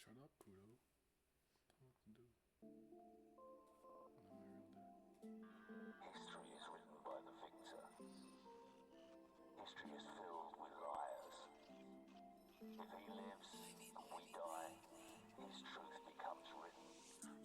Shut up, Kudo. Tell me what to do. No, History is written by the victor. History is filled with liars. If he lives and we die, his truth becomes written.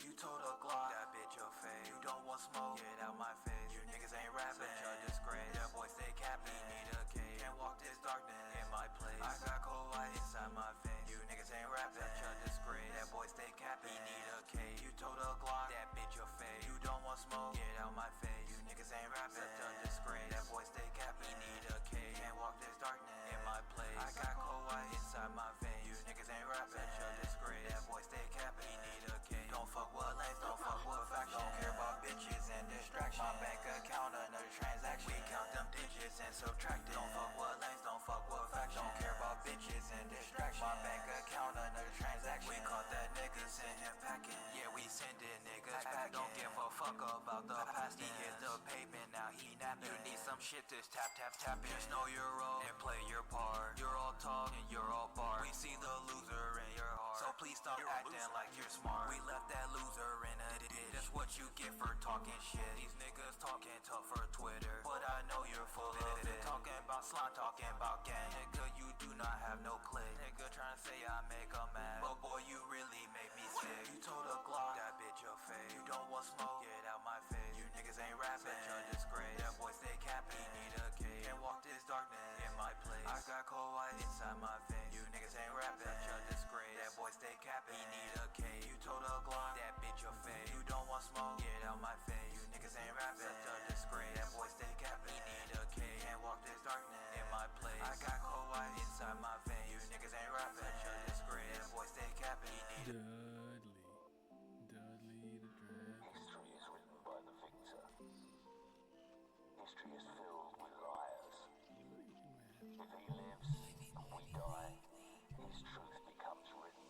You told a Glock, that bitch your face. You don't want smoke, get out my face. You niggas ain't rapping, such a disgrace. That boy stay capping, need a cage. Can't walk this darkness in my place. I got cold white inside my face. You niggas ain't rapping, such a disgrace. That boy stay capping, need a cage. You told a Glock, that bitch your face. You don't want smoke, get out my face. You niggas ain't rapping, such a disgrace. That boy stay capping, need a cage. Can't walk this darkness in my place. I got cold white inside my face. You niggas ain't rapping, such a disgrace. That boy stay capping, need a cage. Don't fuck with lanes, don't fuck with faction. Don't care about bitches and distraction. My bank account, another transaction. We count them digits and subtract it. Don't fuck with lanes, don't fuck with faction. Don't care about bitches and distraction. My bank account, another transaction. We caught that nigga, sent him packing. Yeah, we send it niggas packing. Don't give a fuck about the past. He hit the pavement, now he napping. You need some shit, just tap, tap, tap it. Just know your role and play your part. You're all talk and you're all bar. We see the loser in your heart. So please stop acting like you're smart. We left that loser in a ditch. That's what you get for talking shit. These niggas talking tough for Twitter, but I know you're full of it. Talking about slime, talking about gang. Nigga, you do not have no click. Nigga trying to say I make a mad, but boy, you really make me sick. You told a Glock, that bitch your face. You don't want smoke, get out my face. You niggas ain't rapping, such a disgrace. That boy stay capping, need a cage. Can't walk this darkness in my place. I got cold white inside my face. You niggas ain't rapping, such a disgrace. That boy stay capping, need a cage. You told a Glock, that bitch your face. You don't want smoke, get out my face. You niggas ain't rapping, such a disgrace. That boy stay capping, need a cage. Can't walk this darkness in my place. I got cold white inside my veins. You niggas ain't rapping, such a disgrace. That boy stay capping, need a Dudley the Dragon. History is written by the victor. History is filled with liars. If he lives and we die, his truth becomes written.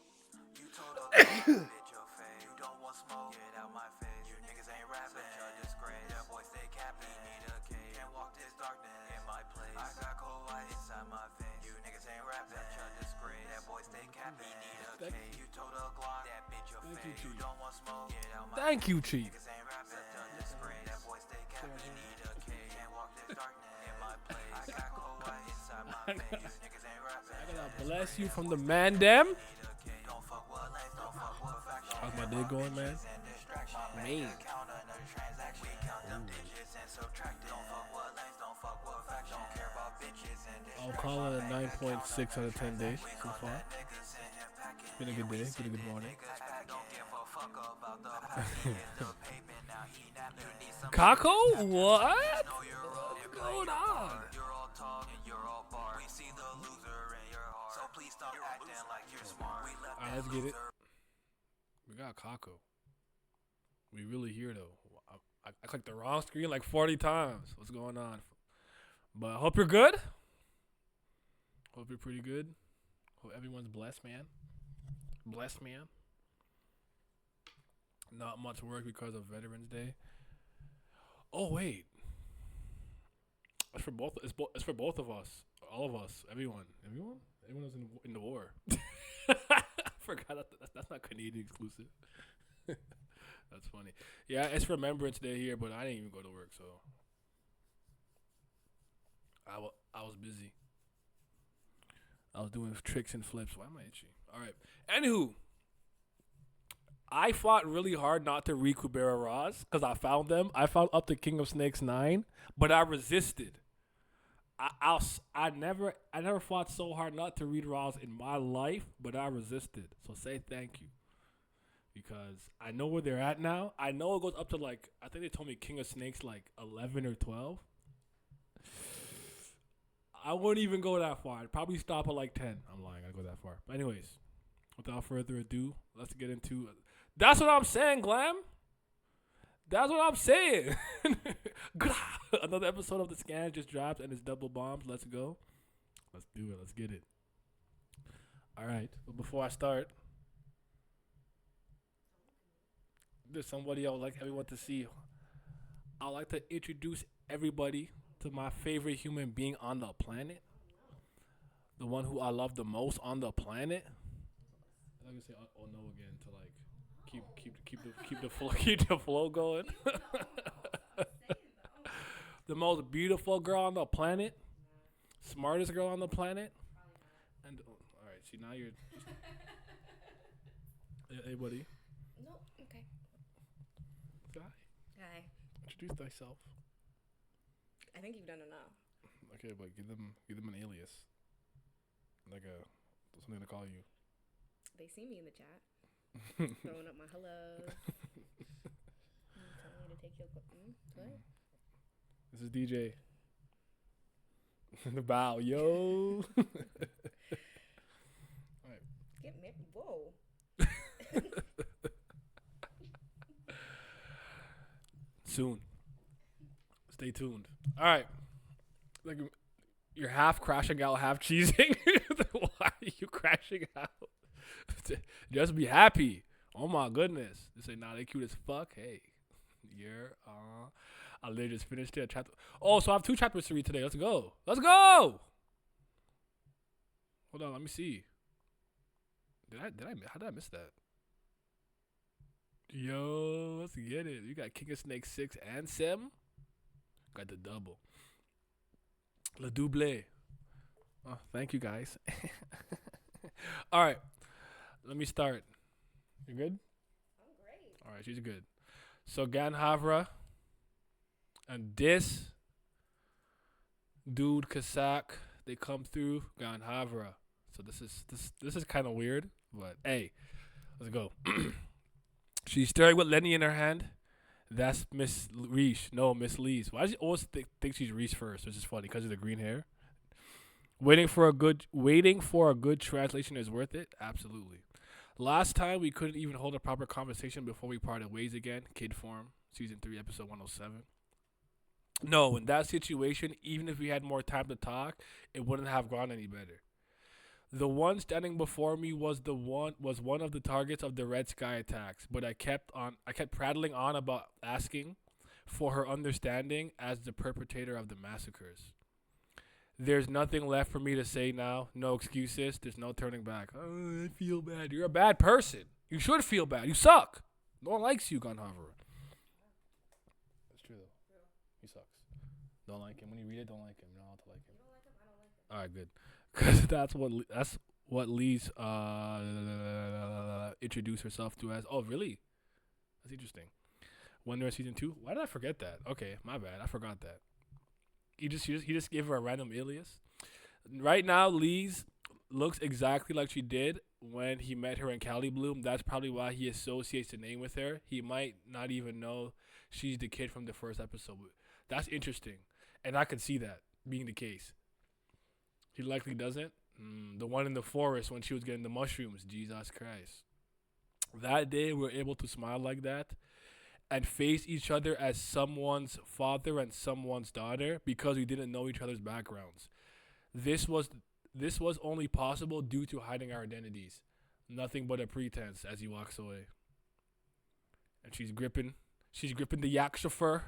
You told a bitch your face. You don't want smoke, get out my face. You niggas ain't rapping, such a disgrace. That boy stay capping, need a cage. Can't walk this darkness in my place. I got cold white inside my veins. You niggas ain't rapping, such a disgrace. That boy stay capping, need a cage. You told a Glock, that bitch your face. You don't want smoke, get out my Thank you, Chief. niggas ain't rapping, such a disgrace. That boy stay capping, need a cage. Can't walk this darkness in my place. I got cold white inside my veins. You niggas ain't rapping. I gotta bless you from the man, them. Don't fuck with lanes, don't fuck with faction. How's my day going, man? Man. I'll call it a 9.6 out of 10 days so far. Been a good day, been a good morning. Kako? What? What's going on? Alright, let's get it. We got Kako. We really here though. I clicked the wrong screen like 40 times. What's going on? But I hope you're good. Hope you're pretty good. Hope everyone's blessed, man. Blessed, man. Not much work because of Veterans Day. Oh wait, it's for both. It's for both of us. All of us. Everyone. Everyone who's in the war. I forgot that's not Canadian exclusive. That's funny. Yeah, it's Remembrance Day here, but I didn't even go to work, so I was busy. I was doing tricks and flips. Why am I itchy? All right. Anywho, I fought really hard not to read KUBERA Raws because I found them. I found up to King of Snakes 9, but I resisted. I never fought so hard not to read Raws in my life, but I resisted. So say thank you. Because I know where they're at now. I know it goes up to like, I think they told me King of Snakes like 11 or 12. I wouldn't even go that far. I'd probably stop at like 10. I'm lying. I'd go that far. But anyways, without further ado, let's get into it. That's what I'm saying, Glam. That's what I'm saying. Another episode of The Scan just dropped and it's double bombs. Let's go. Let's do it. Let's get it. All right. But before I start, there's somebody I would like everyone to see. I'd like to introduce everybody to my favorite human being on the planet. The one who I love the most on the planet. I'm gonna say oh no again to like keep the flow keep the flow going. The most beautiful girl on the planet, smartest girl on the planet, and all right. See now you're. Hey buddy, No, okay. say hi. Hi. Introduce thyself. I think you've done enough. Okay, but give them an alias, like something to call you. They see me in the chat. Throwing up my hellos. Telling me to take your... What? This is DJ. The bow, yo. Get me... Whoa. Soon. Stay tuned. All right. Like you're half crashing out, half cheesing. Why are you crashing out? Just be happy. Oh my goodness. They say, nah, they cute as fuck. Hey, you're I literally just finished it. Oh, so I have 2 chapters to read today. Let's go. Let's go. Hold on, let me see. How did I miss that? Yo, let's get it. You got King of Snakes 6 and 7. Got the double. Le double. Oh, thank you guys. All right. Let me start. You good? I'm great. All right, she's good. So Ganhavra and this dude Kasak, they come through Ganhavra. So this is kind of weird, but hey, let's go. She's staring with Lenny in her hand. That's Miss Reese. No, Miss Lee's. Why does she always think she's Reese first? Which is funny because of the green hair. Waiting for a good translation is worth it. Absolutely. Last time we couldn't even hold a proper conversation before we parted ways again. Kid Form, season 3, episode 107. No, in that situation, even if we had more time to talk, it wouldn't have gone any better. The one standing before me was one of the targets of the Red Sky attacks, but I kept prattling on about asking for her understanding as the perpetrator of the massacres. There's nothing left for me to say now. No excuses. There's no turning back. Oh, I feel bad. You're a bad person. You should feel bad. You suck. No one likes you, Gunhover. That's true though. He sucks. Don't like him. When you read it, don't like him. You're not allowed to like him. You don't like him? I don't like him. All right, good. Because that's what Lee's introduced herself to as. Oh, really? That's interesting. When they're in season 2? Why did I forget that? Okay, my bad. I forgot that. He just gave her a random alias. Right now, Lee's looks exactly like she did when he met her in Cali Bloom. That's probably why he associates the name with her. He might not even know she's the kid from the first episode. That's interesting. And I could see that being the case. He likely doesn't. The one in the forest when she was getting the mushrooms. Jesus Christ. That day, we were able to smile like that and face each other as someone's father and someone's daughter because we didn't know each other's backgrounds. This was only possible due to hiding our identities. Nothing but a pretense as he walks away. And she's gripping the yak chauffeur.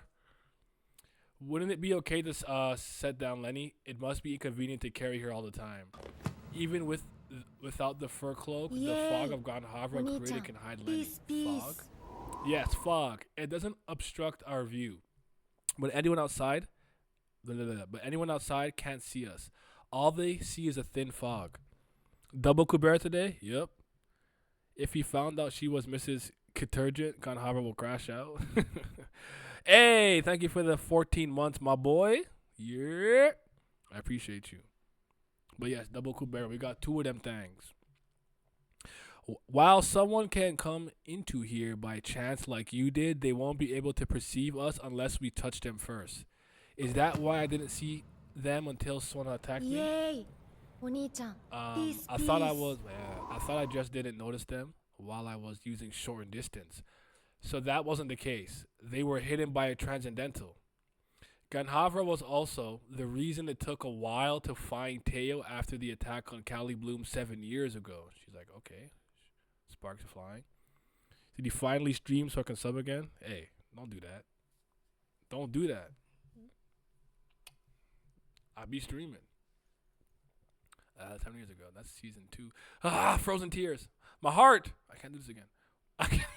Wouldn't it be okay to set down Lenny? It must be inconvenient to carry her all the time. Even without the fur cloak, the fog of Ganhavra created can hide Lenny. Fog? Yes, fog. It doesn't obstruct our view. But anyone outside can't see us. All they see is a thin fog. Double KUBERA today? Yep. If he found out she was Mrs. Detergent, Ganhavra will crash out. Hey, thank you for the 14 months, my boy. Yeah. I appreciate you. But yes, double KUBERA. We got 2 of them things. While someone can come into here by chance like you did, they won't be able to perceive us unless we touch them first. Is that why I didn't see them until Sona attacked me? Yay! Oni-chan, peace, I thought I just didn't notice them while I was using short and distance. So that wasn't the case. They were hidden by a transcendental. Ganhavra was also the reason it took a while to find Teo after the attack on Cali Bloom 7 years ago. She's like, okay, sparks are flying. Did he finally stream so I can sub again? Hey, don't do that. Don't do that. I'll be streaming. 7 years ago. That's season 2. Frozen tears. My heart. I can't do this again.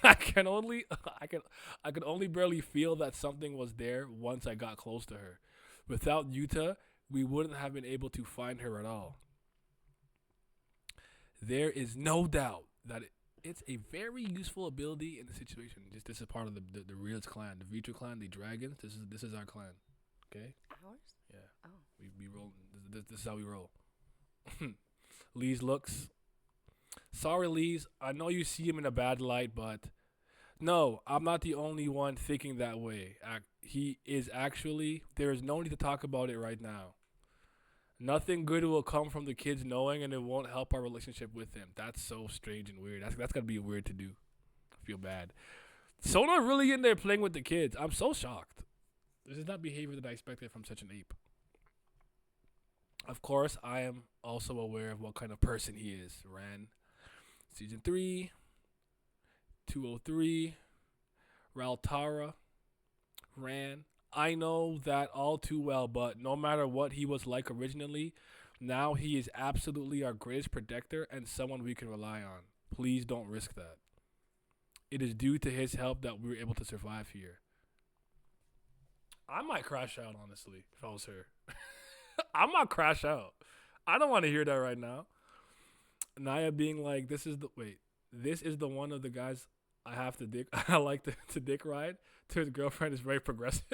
I can only barely feel that something was there once I got close to her. Without Yuta, we wouldn't have been able to find her at all. There is no doubt that it's a very useful ability in the situation. This is part of the Real's clan, the Vitra clan, the dragons. This is our clan. Okay? Ours? Yeah. Oh. We roll. This is how we roll. Lee's looks. Sorry, Lee's. I know you see him in a bad light, but no, I'm not the only one thinking that way. He is actually. There is no need to talk about it right now. Nothing good will come from the kids knowing, and it won't help our relationship with him. That's so strange and weird. That's gotta be weird to do. I feel bad. Sona really in there playing with the kids. I'm so shocked. This is not behavior that I expected from such an ape. Of course, I am also aware of what kind of person he is. Ran, Season 3, 203, Raltara, Ran. I know that all too well, but no matter what he was like originally, now he is absolutely our greatest protector and someone we can rely on. Please don't risk that. It is due to his help that we were able to survive here. I might crash out, honestly, if I was her. I might crash out. I don't want to hear that right now. Naya being like, this is the one of the guys I have to dick. I like to dick ride to his girlfriend is very progressive.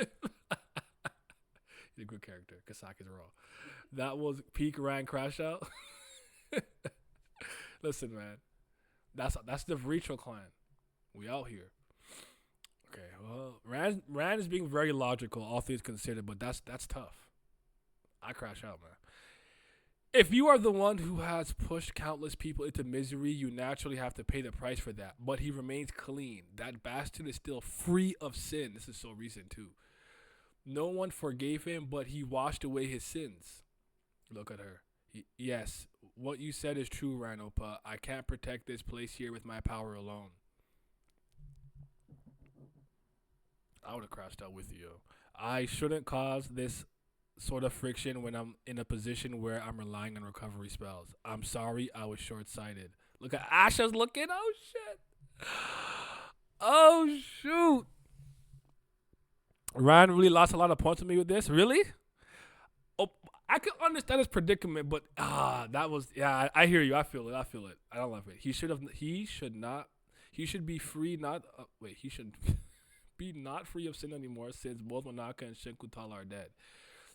He's a good character. Kasaki's raw. That was peak Ran crash out. Listen, man, that's the Retro clan. We out here. Okay, well, Ran is being very logical, all things considered, but that's tough. I crash out, man. If you are the one who has pushed countless people into misery, you naturally have to pay the price for that. But he remains clean. That bastard is still free of sin. This is so recent, too. No one forgave him, but he washed away his sins. Look at her. Yes, what you said is true, Ranopa. I can't protect this place here with my power alone. I would have crashed out with you. I shouldn't cause this sort of friction when I'm in a position where I'm relying on recovery spells. I'm sorry, I was short-sighted. Look at Asha's looking. Oh, shit. Oh, shoot. Ryan really lost a lot of points with me with this. Really? Oh, I could understand his predicament, but that was, yeah, I hear you. I feel it. I don't love it. He should be free, he should be not free of sin anymore since both Monaka and Shinkutala are dead.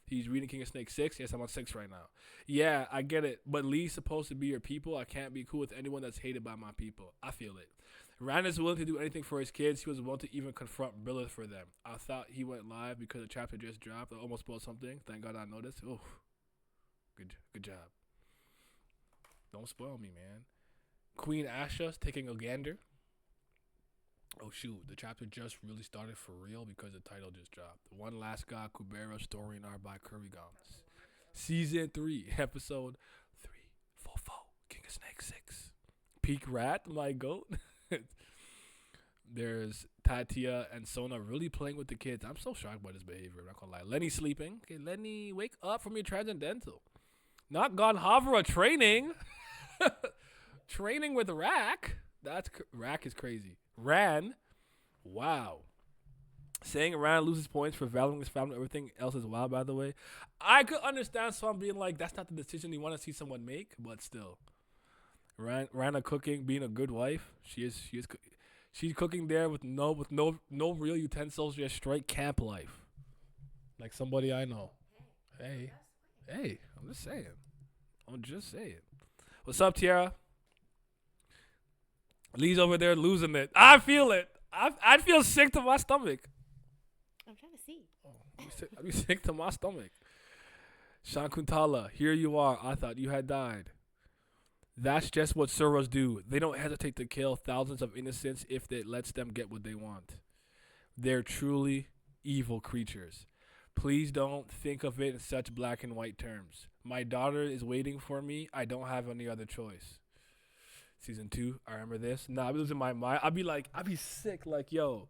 He's reading King of Snake 6. Yes, I'm on 6 right now. Yeah, I get it. But Lee's supposed to be your people. I can't be cool with anyone that's hated by my people. I feel it. Ran is willing to do anything for his kids. He was willing to even confront Brilith for them. I thought he went live because the chapter just dropped. I almost spoiled something. Thank God I noticed. Oh, good job. Don't spoil me, man. Queen Asha's taking a gander. Oh, shoot. The chapter just really started for real because the title just dropped. One Last God, KUBERA, story and art by Kurigans. Season 3, episode 344, King of Snake 6. Peak Rat, my goat. There's Tatia and Sona really playing with the kids. I'm so shocked by this behavior. I'm not going to lie. Lenny sleeping. Okay, Lenny, wake up from your transcendental. Not Gonhavra training. Training with Rack. Rack is crazy. Ran, wow. Saying Ran loses points for valuing his family, everything else is wild, by the way. I could understand some being like, that's not the decision you want to see someone make, but still. Rana cooking, being a good wife. She's cooking there with no real utensils, just straight camp life. Like somebody I know. Hey, I'm just saying. What's up, Tiara? Lee's over there losing it. I feel it. I feel sick to my stomach. I'm trying to see. I'm sick to my stomach. Shankuntala, here you are. I thought you had died. That's just what Suras do. They don't hesitate to kill thousands of innocents if it lets them get what they want. They're truly evil creatures. Please don't think of it in such black and white terms. My daughter is waiting for me. I don't have any other choice. Season 2, I remember this. I'd be losing my mind. I'd be sick. Like, yo,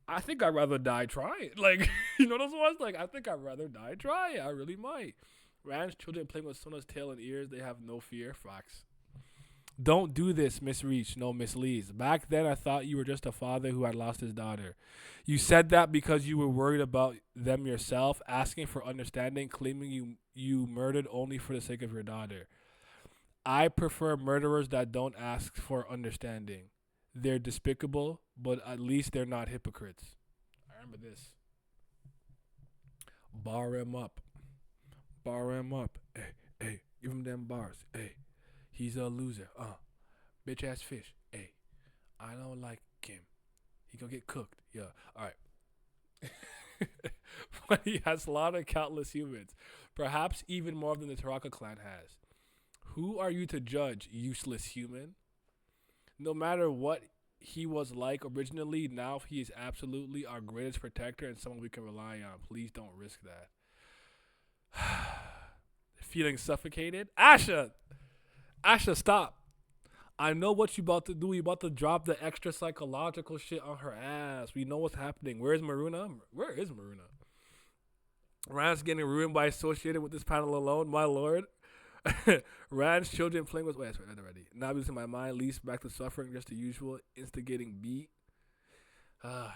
I think I'd rather die trying. Like, you know those ones? Like, I think I'd rather die trying. I really might. Ran's children playing with Sona's tail and ears. They have no fear. Fox. Don't do this, Miss Reach. No, Miss Lees. Back then, I thought you were just a father who had lost his daughter. You said that because you were worried about them yourself, asking for understanding, claiming you murdered only for the sake of your daughter. I prefer murderers that don't ask for understanding. They're despicable, but at least they're not hypocrites. I remember this. Bar him up. Bar him up. Hey, hey, give him them bars. Hey, he's a loser. Bitch ass fish. Hey, I don't like him. He gonna get cooked. Yeah. All right. But he has slaughtered countless humans, perhaps even more than the Taraka clan has. Who are you to judge, useless human? No matter what he was like originally, now he is absolutely our greatest protector and someone we can rely on. Please don't risk that. Feeling suffocated? Asha, stop. I know what you about to do. You about to drop the extra psychological shit on her ass. We know what's happening. Where is Maruna? Where is Maruna? Rand's getting ruined by associated with this panel alone, my lord. Rand's children playing with. Wait, that's already. Now losing my mind, least back to suffering, just the usual, instigating beat. I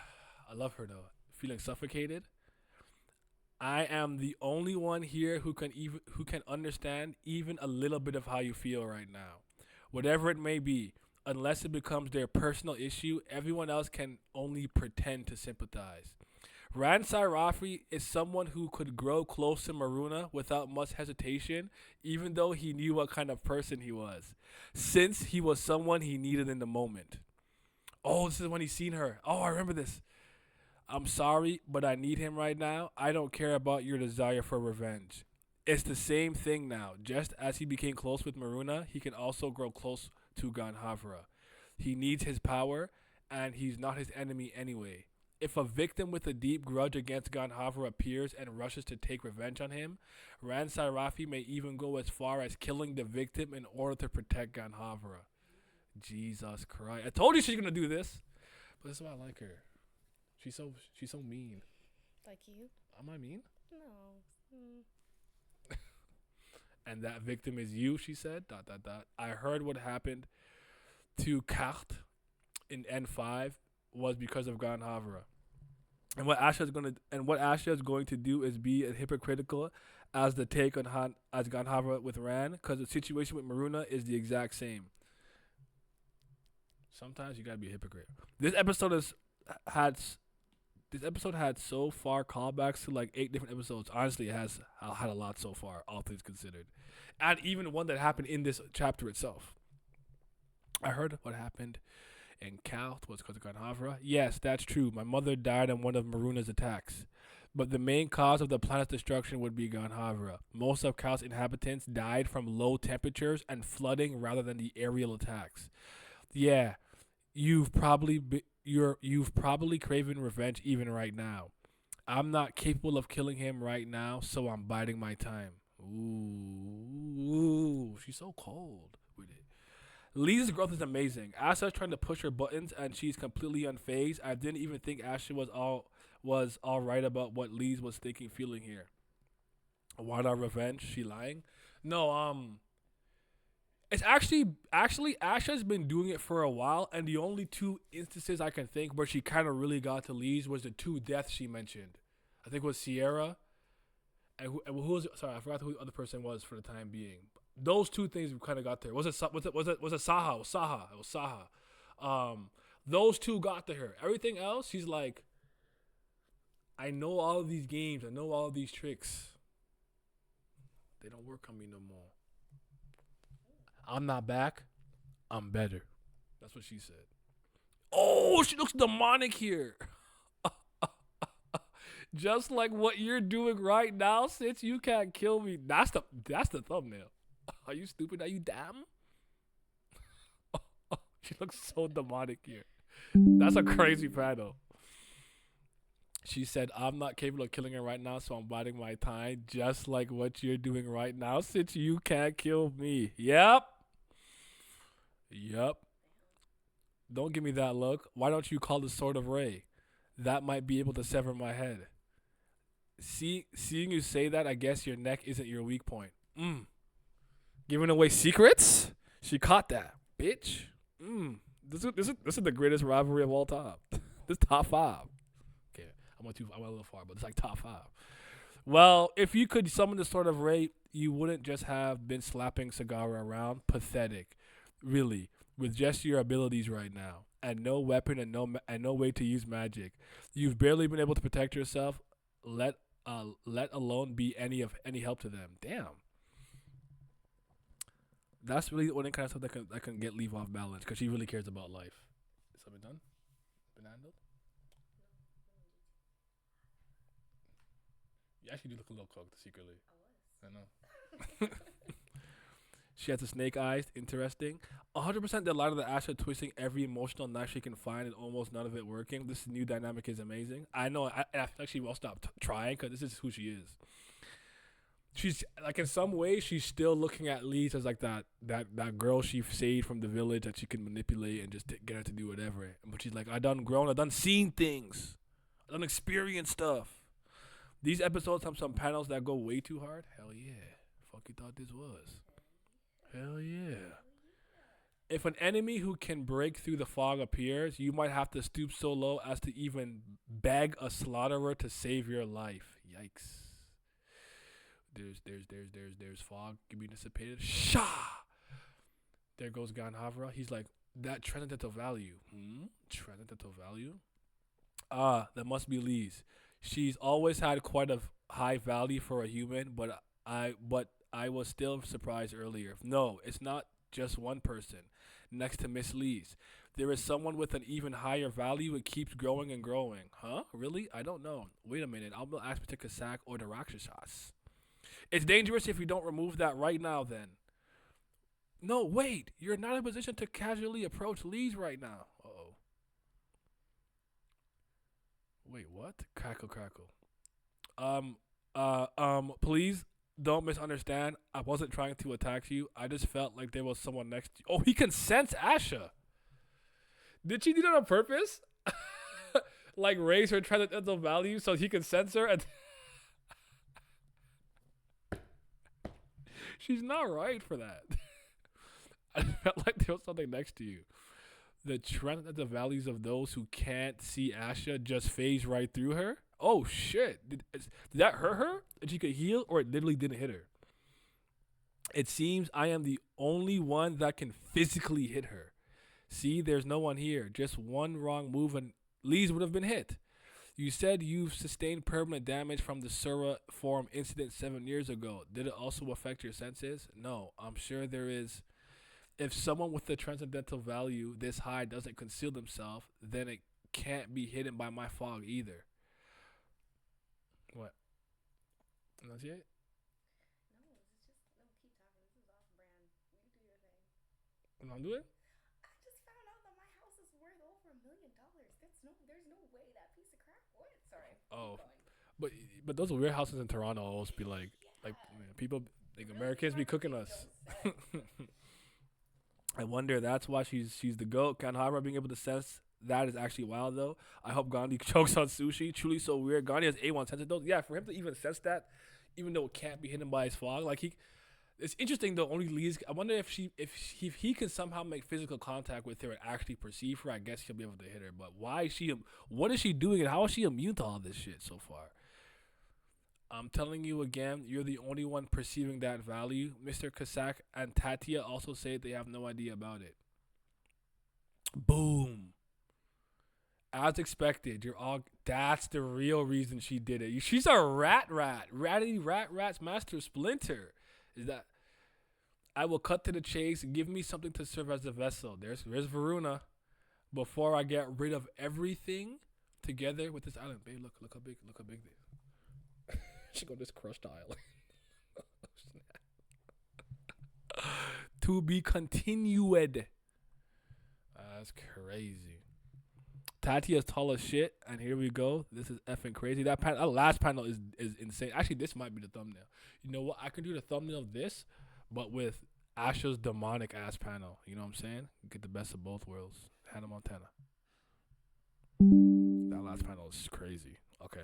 love her though. Feeling suffocated. I am the only one here who can understand even a little bit of how you feel right now. Whatever it may be, unless it becomes their personal issue, everyone else can only pretend to sympathize. Rand Sairafi is someone who could grow close to Maruna without much hesitation, even though he knew what kind of person he was, since he was someone he needed in the moment. Oh, this is when he's seen her. Oh, I remember this. I'm sorry, but I need him right now. I don't care about your desire for revenge. It's the same thing now. Just as he became close with Maruna, he can also grow close to Ganhavra. He needs his power, and he's not his enemy anyway. If a victim with a deep grudge against Ganhavra appears and rushes to take revenge on him, Rand Sairafi may even go as far as killing the victim in order to protect Ganhavra. Jesus Christ. I told you she's going to do this. But this is why I like her. She's so mean. Like you? Am I mean? No. And that victim is you, she said. ... I heard what happened to Kart in N5 was because of Ganhavra. And what Asha is going to do is be as hypocritical as the take on as Ganhavra with Rand, because the situation with Maruna is the exact same. Sometimes you gotta be a hypocrite. This episode had so far callbacks to like 8 different episodes. Honestly, it has had a lot so far, all things considered, and even one that happened in this chapter itself. I heard what happened in Kalth was because of Ganhavra. Yes, that's true. My mother died in one of Maruna's attacks, but the main cause of the planet's destruction would be Ganhavra. Most of Kalth's inhabitants died from low temperatures and flooding rather than the aerial attacks. Yeah, you've probably craven revenge even right now. I'm not capable of killing him right now, so I'm biding my time. Ooh, she's so cold with it. Lee's growth is amazing. Asha's trying to push her buttons, and she's completely unfazed. I didn't even think Asha was all right about what Lee's was thinking, feeling here. Why not revenge? She lying? No, it's actually Asha's been doing it for a while, and the only 2 instances I can think where she kind of really got to Lee's was the 2 deaths she mentioned. I think it was Sierra, and who was, sorry, I forgot who the other person was for the time being. Those 2 things we kind of got there. Was it Saha? It was Saha. Those 2 got to her. Everything else, she's like, I know all of these games. I know all of these tricks. They don't work on me no more. I'm not back. I'm better. That's what she said. Oh, she looks demonic here. Just like what you're doing right now, since you can't kill me. That's the thumbnail. Are you stupid? Are you damn? She looks so demonic here. That's a crazy panel. She said, I'm not capable of killing her right now, so I'm biding my time, just like what you're doing right now, since you can't kill me. Yep. Don't give me that look. Why don't you call the Sword of Ray? That might be able to sever my head. Seeing you say that, I guess your neck isn't your weak point. Giving away secrets? She caught that. bitch. This is the greatest rivalry of all time. This top 5. Okay, I went a little far, but it's like top 5. Well, if you could summon this sort of rate, you wouldn't just have been slapping Sagara around. Pathetic, really. With just your abilities right now, and no weapon and no way to use magic, you've barely been able to protect yourself. Let alone be any help to them. Damn. That's really the only kind of stuff that can get Leave off balance because she really cares about life. Is something done? Been handled? You actually do look a little cooked secretly. I know. She has the snake eyes. Interesting. 100% the light of the Asha twisting every emotional knife she can find and almost none of it working. This new dynamic is amazing. I know. I feel like she will stop trying because this is who she is. She's like in some ways she's still looking at Lise as like that girl she saved from the village that she can manipulate and just get her to do whatever. But she's like, I done grown, I done seen things, I done experienced stuff. These episodes have some panels that go way too hard. Hell yeah. Fuck you thought this was. Hell yeah. If an enemy who can break through the fog appears, you might have to stoop so low as to even beg a slaughterer to save your life. Yikes. There's fog being dissipated. Shah! There goes Ganhavra. He's like, that transcendental value. Transcendental value? That must be Lise. She's always had quite a high value for a human, but I was still surprised earlier. No, it's not just one person. Next to Miss Lise, there is someone with an even higher value. It keeps growing and growing. Huh? Really? I don't know. Wait a minute. I'll ask to Kasak or the Rakshasas. It's dangerous if you don't remove that right now, then. No, wait. You're not in a position to casually approach Lise right now. Uh-oh. Wait, what? Crackle. Please don't misunderstand. I wasn't trying to attack you. I just felt like there was someone next to you. Oh, he can sense Asha. Did she do that on purpose? Like raise her transcendental value so he can sense her and... She's not right for that. I felt like there was something next to you. The transcendental values of those who can't see Asha just phase right through her. Oh shit! Did that hurt her? Did she could heal, or it literally didn't hit her? It seems I am the only one that can physically hit her. See, there's no one here. Just one wrong move and Lise would have been hit. You said you've sustained permanent damage from the Sura form incident 7 years ago. Did it also affect your senses? No, I'm sure there is. If someone with a transcendental value this high doesn't conceal themselves, then it can't be hidden by my fog either. What? Enunciate? No, it's just no. Keep talking. This is off brand. You do your thing. What I'm doing? I just found out that my house is worth over $1 million. There's no way that piece of crap. What? Sorry. Oh, Keep going. but those warehouses in Toronto always be like people like Americans be cooking us. I wonder that's why she's the GOAT. Kanhara being able to sense that is actually wild though. I hope Gandhi chokes on sushi. Truly so weird. Gandhi has A1 sense though. Yeah, for him to even sense that, even though it can't be hidden by his fog, like it's interesting though. Only Lise. I wonder if he can somehow make physical contact with her and actually perceive her. I guess he'll be able to hit her. But why is she? What is she doing? And how is she immune to all this shit so far? I'm telling you again, you're the only one perceiving that value. Mr. Kasak and Tatia also say they have no idea about it. Boom. As expected, that's the real reason she did it. She's a rat. Ratty rat's master Splinter. Is that I will cut to the chase. Give me something to serve as a vessel. There's Varuna. Before I get rid of everything together with this island. Babe, look how big this. She got this crushed island. To be continued. That's crazy. Tatia's tall as shit, and here we go. This is effing crazy. That last panel is insane. Actually, this might be the thumbnail. You know what? I could do the thumbnail of this, but with Asha's demonic ass panel. You know what I'm saying? Get the best of both worlds. Hannah Montana. That last panel is crazy. Okay.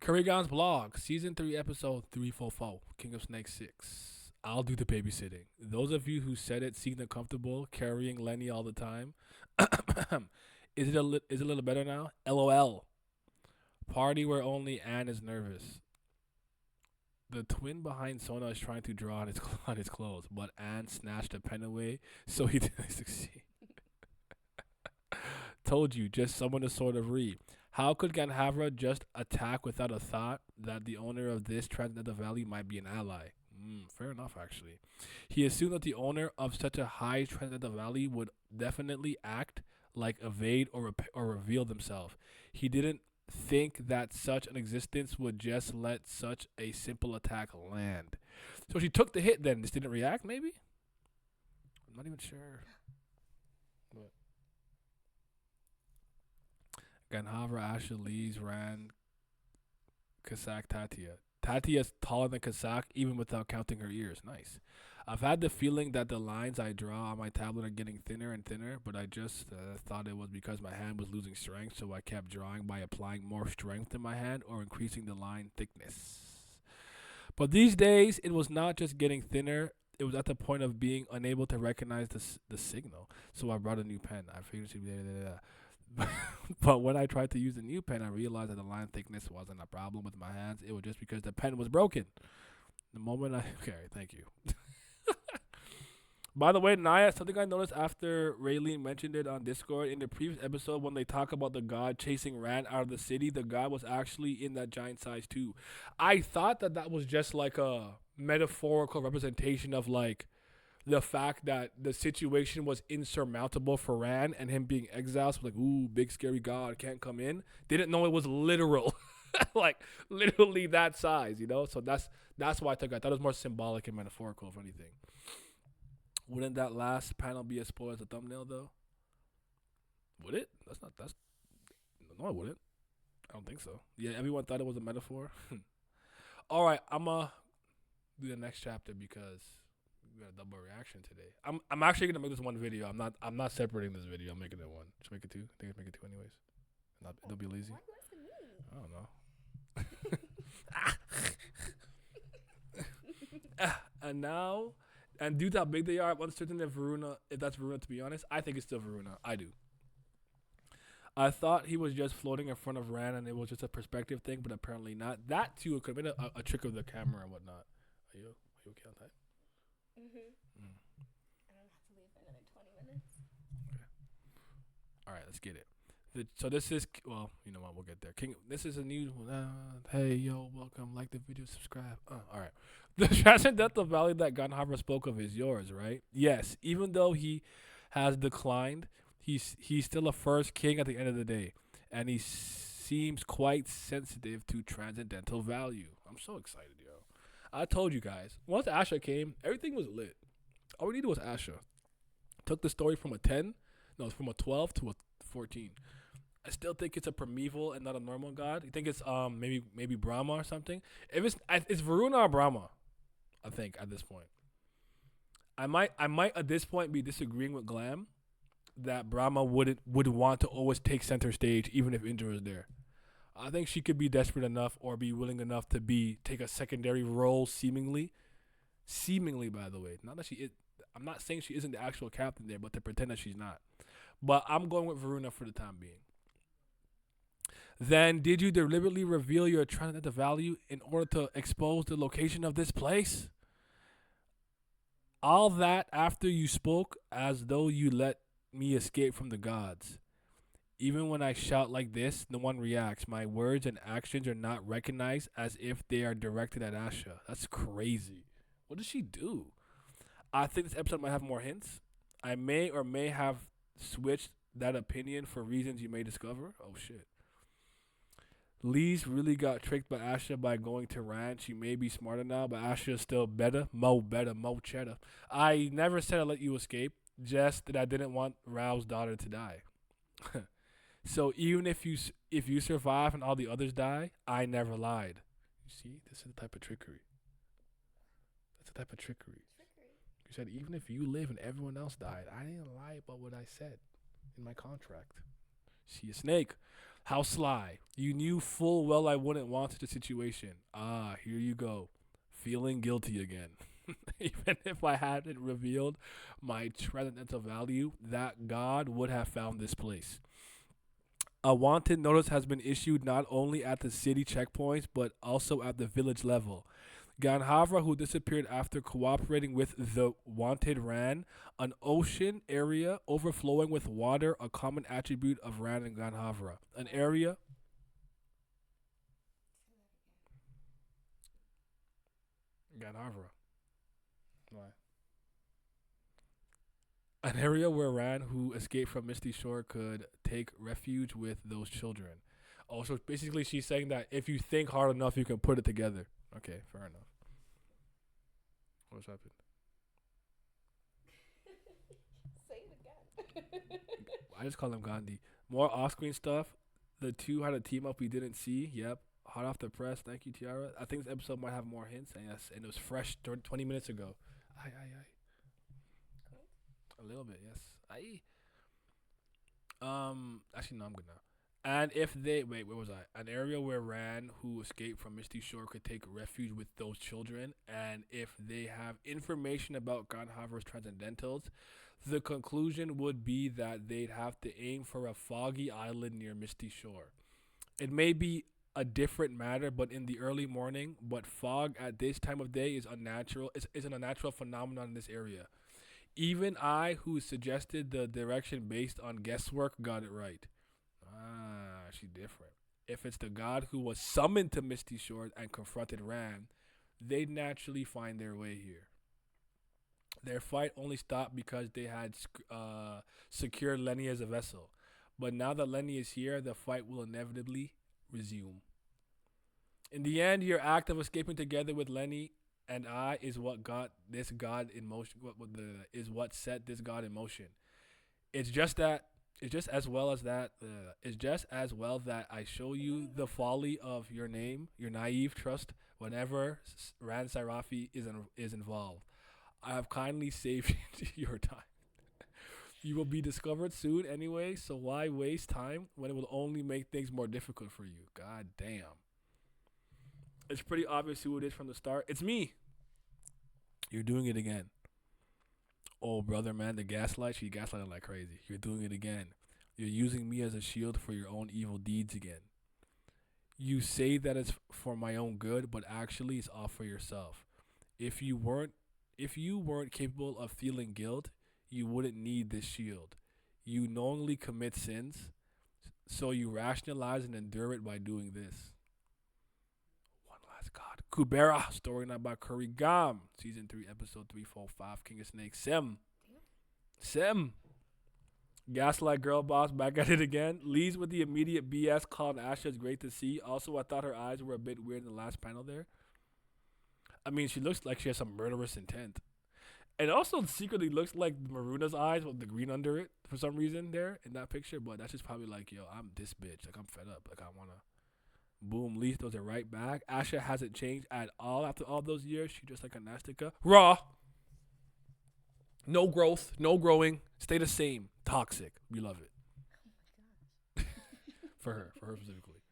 Kurrigan's blog, season 3, episode 344, King of Snakes 6. I'll do the babysitting. Those of you who said it seemed uncomfortable carrying Lenny all the time. Is it a little better now? LOL. Party where only Anne is nervous. The twin behind Sona is trying to draw on his on his clothes, but Anne snatched a pen away, so he didn't succeed. Told you, just someone to sort of read. How could Ganhavra just attack without a thought that the owner of this transcendental valley might be an ally? Fair enough, actually. He assumed that the owner of such a high transcendental valley would definitely act like evade or reveal themselves. He didn't think that such an existence would just let such a simple attack land. So she took the hit then, just didn't react, maybe? I'm not even sure. But Ganhavra, Asha, Lees, Ran, Kasak, Tatia. Tatia's taller than Kasak, even without counting her ears. Nice. I've had the feeling that the lines I draw on my tablet are getting thinner and thinner, but I just thought it was because my hand was losing strength, so I kept drawing by applying more strength in my hand or increasing the line thickness. But these days, it was not just getting thinner, it was at the point of being unable to recognize the signal. So I brought a new pen. I figured she'd but when I tried to use the new pen, I realized that the line thickness wasn't a problem with my hands. It was just because the pen was broken. The moment okay, thank you. By the way, Naya, something I noticed after Raylene mentioned it on Discord in the previous episode when they talk about the god chasing Rand out of the city, the god was actually in that giant size too. I thought that was just like a metaphorical representation of like the fact that the situation was insurmountable for Rand and him being exiled. So like, ooh, big scary god can't come in. Didn't know it was literal, like literally that size, you know. So that's why I took it. I thought it was more symbolic and metaphorical, if anything. Wouldn't that last panel be as spoiled as a thumbnail though? Would it? No, it wouldn't. I don't think so. Yeah, everyone thought it was a metaphor. All right, I'ma do the next chapter because we got a double reaction today. I'm actually gonna make this one video. I'm not separating this video. I'm making it one. Should I make it two? I think I make it two anyways. Don't be lazy. Why do you I have to me? don't know. And now, and due to how big they are, I'm uncertain if that's Varuna. To be honest, I think it's still Varuna. I do. I thought he was just floating in front of Ran and it was just a perspective thing, but apparently not. That too could have been a trick of the camera and whatnot. Are you okay on that? I don't have to leave for another 20 minutes. Okay. All right, let's get it. So this is, well, you know what, we'll get there. This is a new, hey, yo, welcome, like the video, subscribe. All right. The Transcendental Valley that Ganhavra spoke of is yours, right? Yes, even though he has declined, he's still a first king at the end of the day, and he seems quite sensitive to transcendental value. I'm so excited, yo. I told you guys, once Asha came, everything was lit. All we needed was Asha. Took the story from a 12 to a 14. I still think it's a primeval and not a normal god. You think it's maybe Brahma or something? If it's Varuna or Brahma, I think at this point. I might at this point be disagreeing with Glam that Brahma would want to always take center stage even if Indra is there. I think she could be desperate enough or be willing enough to take a secondary role seemingly, by the way. Not that she is. I'm not saying she isn't the actual captain there, but to pretend that she's not. But I'm going with Varuna for the time being. Then, did you deliberately reveal your transcendental value in order to expose the location of this place? All that after you spoke as though you let me escape from the gods. Even when I shout like this, no one reacts. My words and actions are not recognized as if they are directed at Asha. That's crazy. What does she do? I think this episode might have more hints. I may or may have switched that opinion for reasons you may discover. Oh, shit. Lee's really got tricked by Asha by going to Rand. She may be smarter now, but Asha is still better, mo cheddar. I never said I'd let you escape, just that I didn't want Rao's daughter to die. So even if you survive and all the others die, I never lied. You see, this is the type of trickery. That's the type of trickery. You said even if you live and everyone else died, I didn't lie about what I said in my contract. See a snake. How sly. You knew full well I wouldn't want such a situation. Ah, here you go. Feeling guilty again. Even if I hadn't revealed my transcendental value, that God would have found this place. A wanted notice has been issued not only at the city checkpoints but also at the village level. Ganhavra, who disappeared after cooperating with the wanted Ran, an ocean area overflowing with water, a common attribute of Ran and Ganhavra. An area. Ganhavra. Why? An area where Ran, who escaped from Misty Shore, could take refuge with those children. Also, basically, she's saying that if you think hard enough, you can put it together. Okay, fair enough. What's happened? Say it again. I just call him Gandhi. More off-screen stuff. The two had a team up we didn't see. Yep. Hot off the press. Thank you, Tiara. I think this episode might have more hints. And yes, and it was fresh 20 minutes ago. Aye, aye, aye. A little bit, yes. Aye. Actually, no, I'm good now. And if they wait, where was I? An area where Ran, who escaped from Misty Shore, could take refuge with those children. And if they have information about Ganhaver's transcendentals, the conclusion would be that they'd have to aim for a foggy island near Misty Shore. It may be a different matter, but in the early morning, but fog at this time of day is unnatural. Is an unnatural phenomenon in this area. Even I, who suggested the direction based on guesswork, got it right. Ah, she's different. If it's the god who was summoned to Misty Shores and confronted Ran, they'd naturally find their way here. Their fight only stopped because they had secured Lenny as a vessel. But now that Lenny is here, the fight will inevitably resume. In the end, your act of escaping together with Lenny and I is what got this god in motion. Is what set this god in motion. It's just that. It's just as well as that. It's just as well that I show you the folly of your name, your naive trust. Whenever Ran Sarafi is involved, I have kindly saved your time. You will be discovered soon anyway, so why waste time when it will only make things more difficult for you? God damn. It's pretty obvious who it is from the start. It's me. You're doing it again. Oh, brother, man, the gaslight. She gaslighted like crazy. You're doing it again. You're using me as a shield for your own evil deeds again. You say that it's for my own good, but actually it's all for yourself. If you weren't capable of feeling guilt, you wouldn't need this shield. You knowingly commit sins, so you rationalize and endure it by doing this. One last god. KUBERA, storyline by Curry Gam. Season 3, episode 345, King of Snakes. Sem. Gaslight girl boss back at it again. Leads with the immediate BS called Asha is great to see. Also, I thought her eyes were a bit weird in the last panel there. I mean, she looks like she has some murderous intent. And also secretly looks like Maruna's eyes with the green under it for some reason there in that picture. But that's just probably like, yo, I'm this bitch. Like, I'm fed up. Like, I want to. Boom, Lee throws it right back. Asha hasn't changed at all after all those years. She just like a Nastica. Raw. No growth. No growing. Stay the same. Toxic. We love it. Oh my gosh. For her specifically.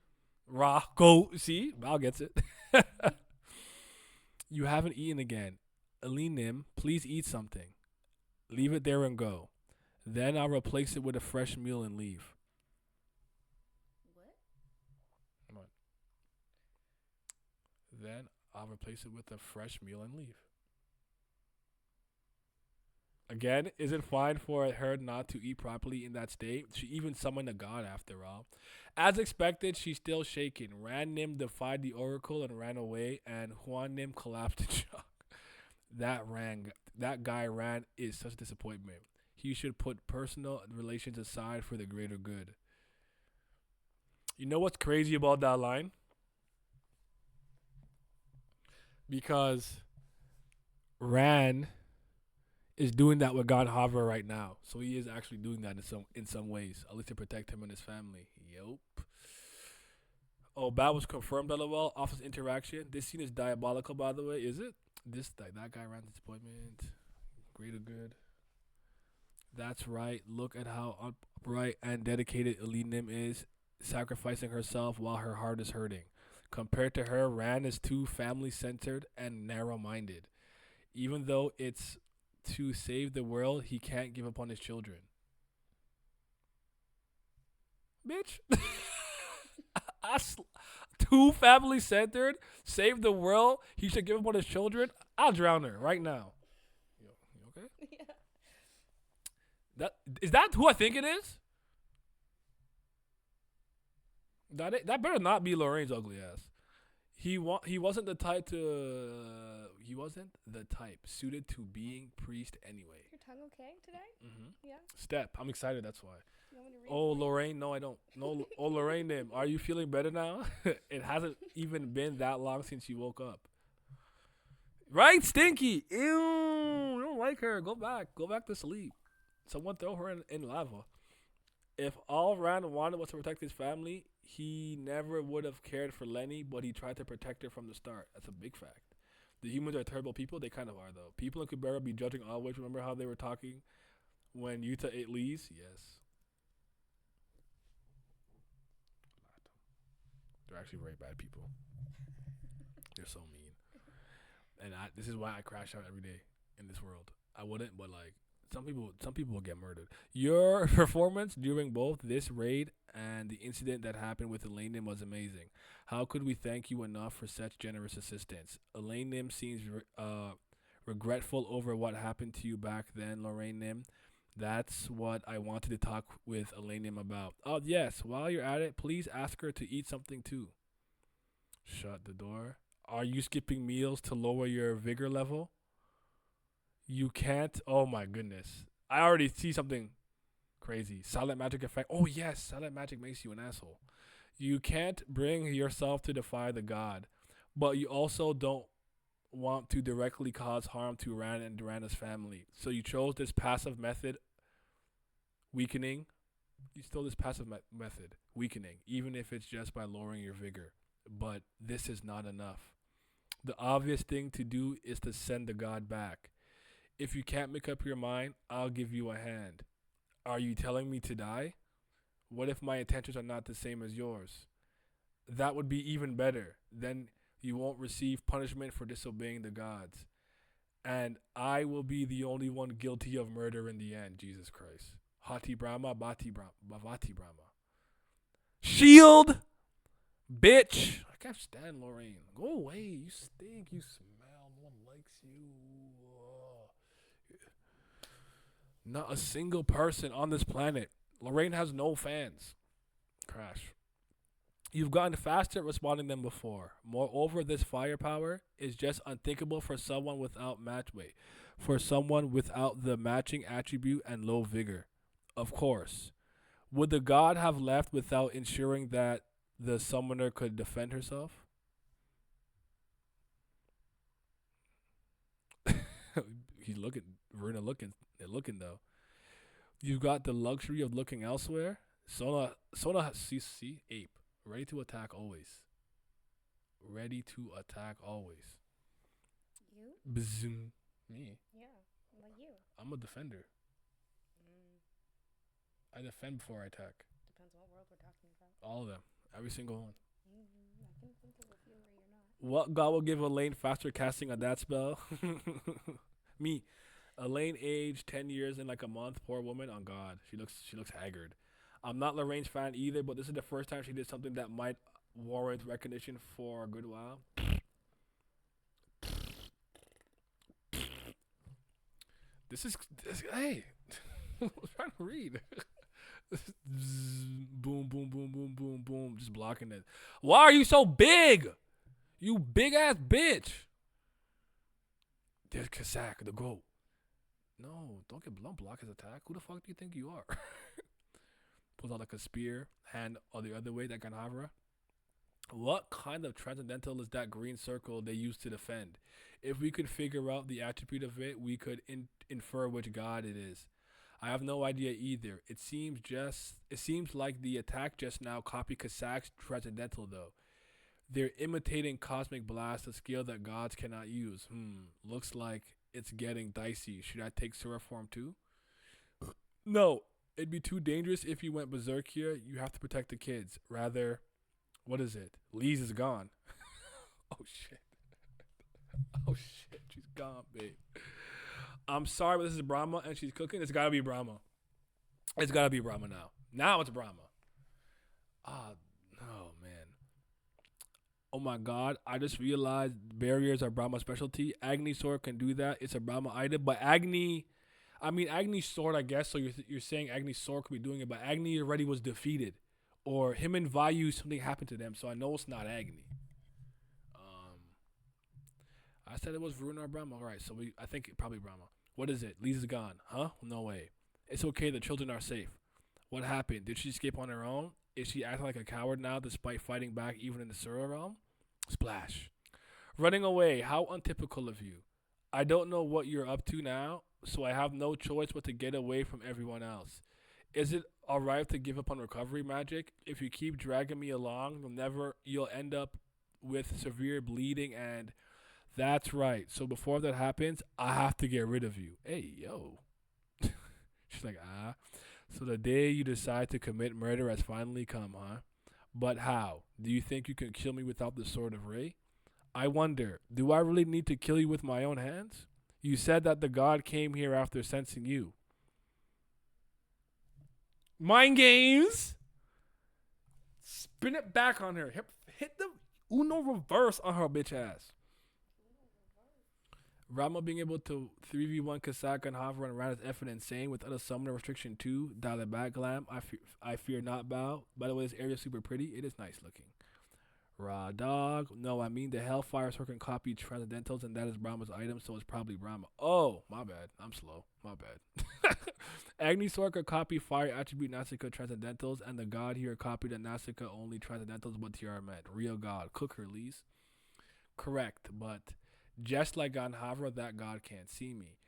Raw. Go. See? Val gets it. You haven't eaten again. Alinim, please eat something. Leave it there and go. Then I'll replace it with a fresh meal and leave. What? Come on. Then I'll replace it with a fresh meal and leave. Again, is it fine for her not to eat properly in that state? She even summoned a god after all. As expected, she's still shaking. Ran Nim defied the oracle and ran away, and Huan Nim collapsed in shock. That guy Ran is such a disappointment. He should put personal relations aside for the greater good. You know what's crazy about that line? Because Ran is doing that with God Haver right now. So he is actually doing that in some ways. At least to protect him and his family. Yup. Oh, Bat was confirmed, LOL. Office interaction. This scene is diabolical, by the way. Is it? That guy ran disappointment. Greater good. That's right. Look at how upright and dedicated Elinim is, sacrificing herself while her heart is hurting. Compared to her, Ran is too family-centered and narrow-minded. Even though it's to save the world, he can't give up on his children. Bitch. Too family centered. Save the world. He should give up on his children. I'll drown her right now. You okay? Yeah. That who I think it is? That better not be Lorraine's ugly ass. He wasn't the type suited to being priest anyway. Your tongue okay today? Yeah. Step. I'm excited. That's why. You want me to read Oh, it? Lorraine. No, I don't. No. Oh, Lorraine. Name. Are you feeling better now? It hasn't even been that long since you woke up. Right, Stinky. Ew. I don't like her. Go back. Go back to sleep. Someone throw her in lava. If all Rand wanted was to protect his family, he never would have cared for Lenny, but he tried to protect her from the start. That's a big fact. The humans are terrible people. They kind of are, though. People in KUBERA be judging always. Remember how they were talking when Yuta ate Lee's? Yes. They're actually very bad people. They're so mean. And this is why I crash out every day in this world. I wouldn't, but like some people will get murdered. Your performance during both this raid and the incident that happened with Elaine Nim was amazing. How could we thank you enough for such generous assistance? Elaine Nim seems regretful over what happened to you back then, Lorraine Nim. That's what I wanted to talk with Elaine Nim about. Oh, yes. While you're at it, please ask her to eat something too. Shut the door. Are you skipping meals to lower your vigor level? You can't. Oh, my goodness. I already see something crazy. Silent magic effect. Oh, yes. Silent magic makes you an asshole. You can't bring yourself to defy the god, but you also don't want to directly cause harm to Rand and Durana's family. So you chose this passive method, weakening. You stole this passive method, weakening, even if it's just by lowering your vigor. But this is not enough. The obvious thing to do is to send the god back. If you can't make up your mind, I'll give you a hand. Are you telling me to die? What if my intentions are not the same as yours? That would be even better. Then you won't receive punishment for disobeying the gods. And I will be the only one guilty of murder in the end, Jesus Christ. Hati Brahma, Bhati Brahma, Bhavati Brahma. Shield! Bitch! I can't stand Lorraine. Go away. You stink. You smell. No one likes you. Not a single person on this planet. Lorraine has no fans. Crash. You've gotten faster at responding than before. Moreover, this firepower is just unthinkable for someone without for someone without the matching attribute and low vigor. Of course. Would the god have left without ensuring that the summoner could defend herself? He's looking. Verna looking. They're looking though. You've got the luxury of looking elsewhere. Sona, see, ape. Ready to attack always. Ready to attack always. You? Bzoom. Me. Yeah. What about you? I'm a defender. I defend before I attack. Depends what world we're talking about. All of them. Every single one. I can think of a few where you're not. What god will give Elaine faster casting on that spell? Me. Elaine aged 10 years in like a month. Poor woman. On God. She looks haggard. I'm not Lorraine's fan either, but this is the first time she did something that might warrant recognition for a good while. Hey. I was trying to read. Boom, boom, boom, boom, boom, boom. Just blocking it. Why are you so big? You big ass bitch. There's Kazak, the goat. No, don't block his attack. Who the fuck do you think you are? Pulls out like a spear, hand on the other way, that Ganhavra. What kind of transcendental is that green circle they use to defend? If we could figure out the attribute of it, we could infer which god it is. I have no idea either. It seems like the attack just now copied Kazak's transcendental though. They're imitating Cosmic Blast, a skill that gods cannot use. Looks like it's getting dicey. Should I take Sura form too? No. It'd be too dangerous if you went berserk here. You have to protect the kids. Rather, what is it? Lee's is gone. Oh, shit. Oh shit, she's gone, babe. I'm sorry, but this is Brahma and she's cooking. It's gotta be Brahma. It's gotta be Brahma now. Now it's Brahma. Oh man. Oh my god, I just realized barriers are Brahma's specialty. Agni sword can do that. It's a Brahma item, but Agni, Agni sword, I guess. So you're saying Agni sword could be doing it, but Agni already was defeated, or him and Vayu something happened to them. So I know it's not Agni. I said it was Varuna or Brahma. All right, so I think probably Brahma. What is it? Lisa's gone, huh? No way. It's okay. The children are safe. What happened? Did she escape on her own? Is she acting like a coward now, despite fighting back even in the Sura realm? Splash. Running away. How untypical of you. I don't know what you're up to now, so I have no choice but to get away from everyone else. Is it alright to give up on recovery magic? If you keep dragging me along, you'll end up with severe bleeding and that's right. So before that happens, I have to get rid of you. Hey, yo. She's like, ah. So the day you decide to commit murder has finally come, huh? But how? Do you think you can kill me without the sword of Ray? I wonder, do I really need to kill you with my own hands? You said that the god came here after sensing you. Mind games! Spin it back on her. Hit the Uno reverse on her bitch ass. Rama being able to 3v1 Kasaka and Havra and Ran is effing insane. Without a summoner restriction 2, dial it back, Glam. I fear not bow. By the way, this area is super pretty. It is nice looking. Raw dog. No, I mean the Hellfire Sword can copy Transcendentals, and that is Brahma's item, so it's probably Brahma. Oh, my bad. I'm slow. My bad. Agni Sword could copy Fire Attribute Nasika Transcendentals, and the god here copied the Nasika only Transcendentals, but Tiara meant. Real god. Cook her, Lise. Correct, but just like on Havra, that god can't see me.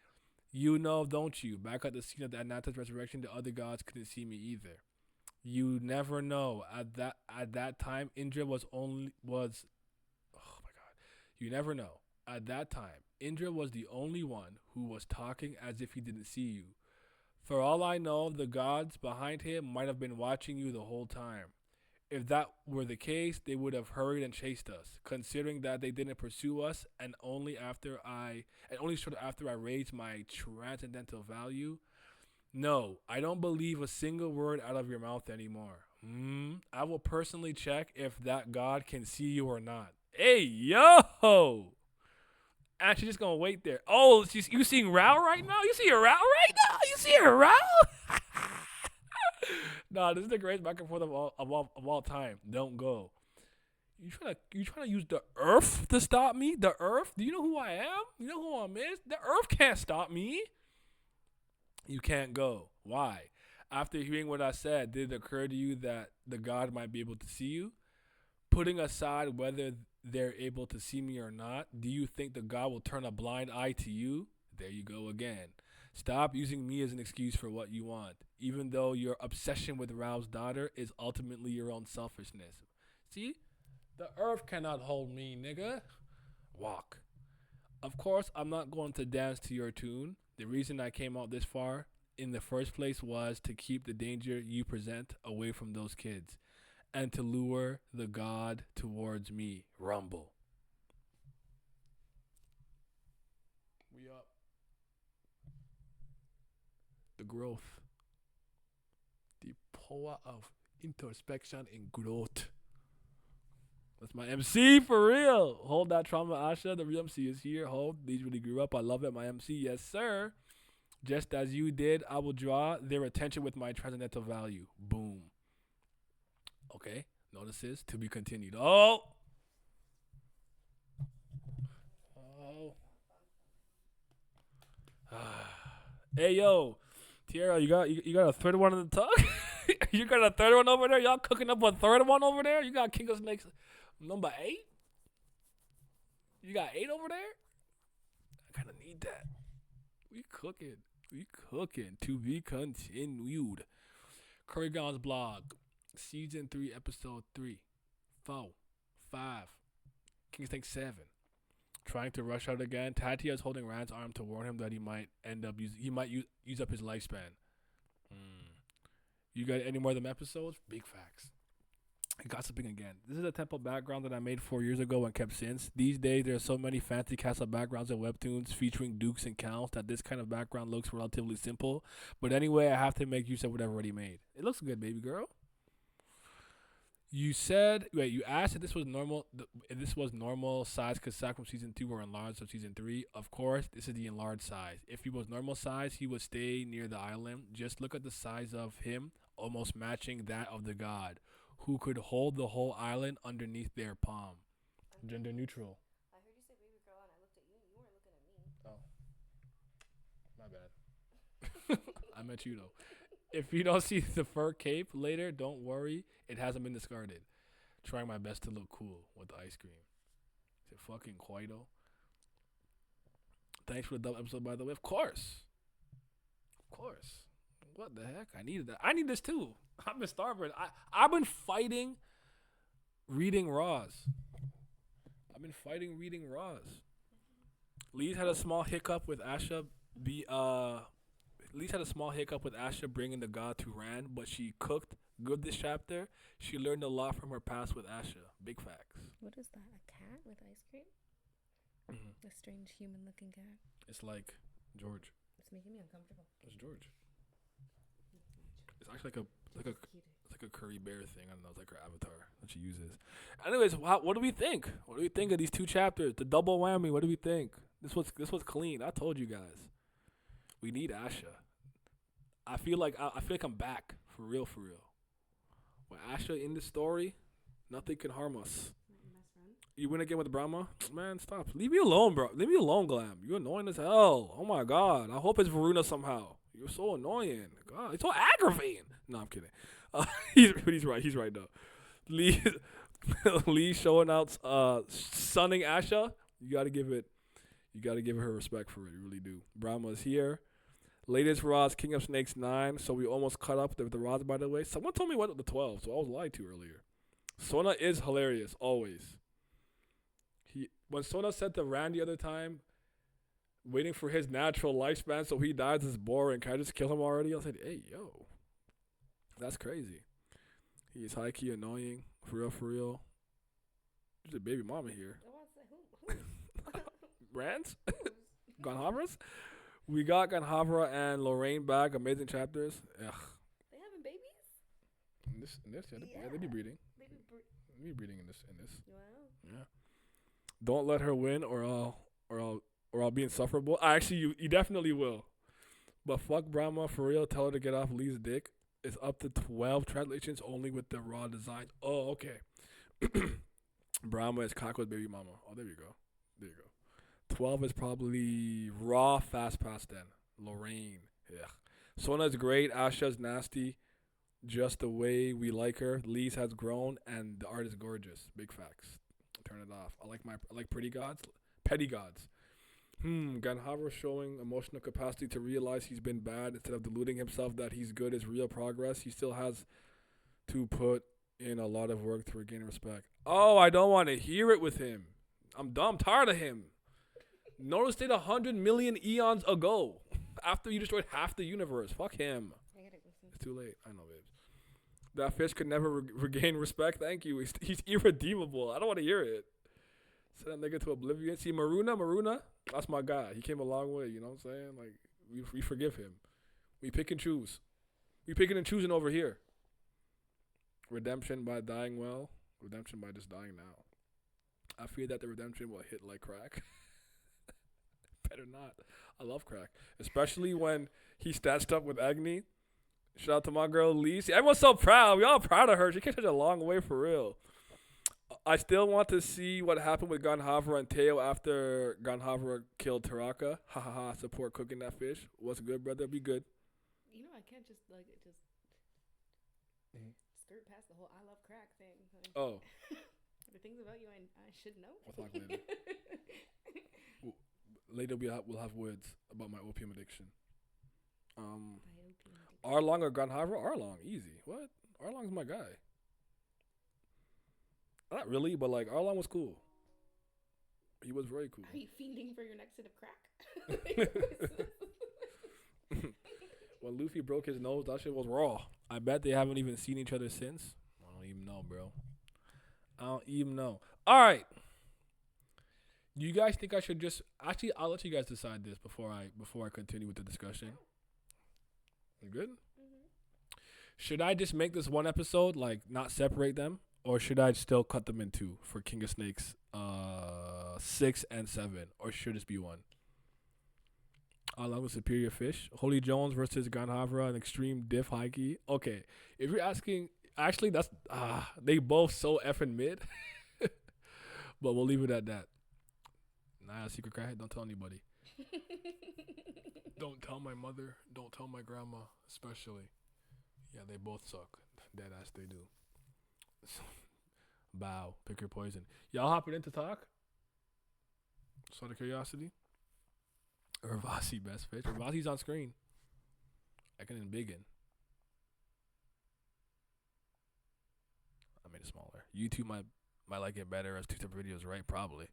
You know, don't you? Back at the scene of the Ananta's resurrection, the other gods couldn't see me either. You never know. At that time, Indra was. Oh my god. You never know. At that time, Indra was the only one who was talking as if he didn't see you. For all I know, the gods behind him might have been watching you the whole time. If that were the case, they would have hurried and chased us. Considering that they didn't pursue us, and only shortly after I raised my transcendental value. No, I don't believe a single word out of your mouth anymore. I will personally check if that god can see you or not. Hey, yo! And she's just gonna wait there. Oh, you seeing Rao right now? You see her Rao right now? You see her Rao? Nah, this is the greatest back and forth of all time. Don't go. You trying to use the earth to stop me? The earth? Do you know who I am? You know who I'm is? The earth can't stop me. You can't go. Why? After hearing what I said, did it occur to you that the god might be able to see you? Putting aside whether they're able to see me or not, do you think the god will turn a blind eye to you? There you go again. Stop using me as an excuse for what you want, even though your obsession with Rao's daughter is ultimately your own selfishness. See? The earth cannot hold me, nigga. Walk. Of course, I'm not going to dance to your tune. The reason I came out this far in the first place was to keep the danger you present away from those kids and to lure the god towards me. Rumble. We up. The growth. The power of introspection and growth. That's my MC for real. Hold that trauma, Asha. The real MC is here. Hold. These really grew up. I love it. My MC, yes, sir. Just as you did, I will draw their attention with my transcendental value. Boom. Okay. Notices to be continued. Oh. Hey, yo. Tiara, you got a third one in the tug? You got a third one over there? Y'all cooking up a third one over there? You got King of Snakes number 8? You got 8 over there? I kind of need that. We cooking. To be continued. Kurgan's blog. Season 3, episode 3. 4. 5. King of Snakes 7. Trying to rush out again. Tatia is holding Rand's arm to warn him that he might use up his lifespan. You got any more of them episodes? Big facts. Gossiping again. This is a temple background that I made 4 years ago and kept since. These days, there are so many fancy castle backgrounds and webtoons featuring dukes and counts that this kind of background looks relatively simple. But anyway, I have to make use of what I've already made. It looks good, baby girl. You said, wait, you asked if this was normal. If this was normal size, because Sack from season 2 were enlarged of season 3. Of course, this is the enlarged size. If he was normal size, he would stay near the island. Just look at the size of him, almost matching that of the god, who could hold the whole island underneath their palm. Gender neutral. I heard you say baby girl, and I looked at you, and you weren't looking at me. Oh, my bad. I meant you though. If you don't see the fur cape later, don't worry. It hasn't been discarded. Trying my best to look cool with the ice cream. Is it fucking Quaido? Thanks for the double episode, by the way. Of course. Of course. What the heck? I needed that. I need this too. I've been starving. I've been fighting reading Raws. Lee's had a small hiccup with Asha. Lee's had a small hiccup with Asha bringing the god to Rand, but she cooked good this chapter. She learned a lot from her past with Asha. Big facts. What is that? A cat with ice cream? Mm-hmm. A strange human-looking cat. It's like George. It's making me uncomfortable. It's George. It's actually like a curry bear thing. I don't know. It's like her avatar that she uses. Anyways, what do we think? What do we think of these 2 chapters? The double whammy. What do we think? This was clean. I told you guys. We need Asha. I feel like I'm back for real. With Asha in the story, nothing can harm us. You win again with Brahma? Man, stop. Leave me alone, bro. Leave me alone, Glam. You're annoying as hell. Oh my god. I hope it's Varuna somehow. You're so annoying. God, it's so aggravating. No, I'm kidding. He's right. He's right though. Lee showing out, sunning Asha. You gotta give her respect for it. You really do. Brahma's here. Latest Rods, King of Snakes 9. So we almost caught up with the Rods, by the way. Someone told me what the 12, so I was lied to earlier. Sona is hilarious, always. When Sona said to Rand the other time, waiting for his natural lifespan so he dies is boring. Can I just kill him already? I said, hey, yo. That's crazy. He is high-key annoying. For real. There's a baby mama here. Rand's? Ganhavra's? We got Ganhavra and Lorraine back. Amazing chapters. Ugh. They having babies? In this, yeah, they be breeding. They be breeding in this. Wow. Yeah. Don't let her win, or I'll be insufferable. Actually, you definitely will. But fuck Brahma for real. Tell her to get off Lee's dick. It's up to 12 translations only with the raw design. Oh, okay. Brahma is Kako's baby mama. Oh, there you go. 12 is probably raw fast past then. Lorraine. Yeah. Sona's great. Asha's nasty. Just the way we like her. Lee's has grown and the art is gorgeous. Big facts. Turn it off. I like pretty gods. Petty gods. Ganhavra showing emotional capacity to realize he's been bad instead of deluding himself that he's good is real progress. He still has to put in a lot of work to regain respect. Oh, I don't want to hear it with him. I'm dumb. Tired of him. Notice it 100 million eons ago. After you destroyed half the universe. Fuck him. It's too late. I know, babes. That fish could never regain respect. Thank you. He's irredeemable. I don't want to hear it. Send that nigga to oblivion. See, Maruna, that's my guy. He came a long way. You know what I'm saying? Like, we forgive him. We pick and choose. We picking and choosing over here. Redemption by dying well. Redemption by just dying now. I fear that the redemption will hit like crack. Better not. I love crack. Especially when he stashed up with Agni. Shout out to my girl Lee. See, everyone's so proud. We all proud of her. She came such a long way for real. I still want to see what happened with Ganhavra and Teo after Ganhavra killed Taraka. Ha ha ha. Support cooking that fish. What's good, brother? Be good. You know, I can't just skirt past the whole I love crack thing. Like, Oh. the things about you I should know. We'll talk later. Later we'll have words about my opium addiction. Arlong or Ganhavra? Arlong, easy. What? Arlong's my guy. Not really, but like Arlong was cool. He was very cool. Are you fiending for your next hit of crack? When Luffy broke his nose, that shit was raw. I bet they haven't even seen each other since. Well, don't even know, bro. I don't even know. All right. Do you guys think I should just actually? I'll let you guys decide this before I continue with the discussion. You good? Should I just make this one episode, like not separate them, or should I still cut them in two for King of Snakes, 6 and 7, or should this be one? Along with Superior Fish, Holy Jones versus Grand Havre, an extreme diff high key. Okay, if you're asking, actually that's they both so effing mid, but we'll leave it at that. Nah, secret crackhead. Don't tell anybody. Don't tell my mother. Don't tell my grandma, especially. Yeah, they both suck. Dead ass, they do. Bow. Pick your poison. Y'all hopping in to talk? Just out of curiosity. Ravasi best pitch. Ravasi's on screen. I can begin. I made it smaller. YouTube might like it better as two separate videos, right? Probably.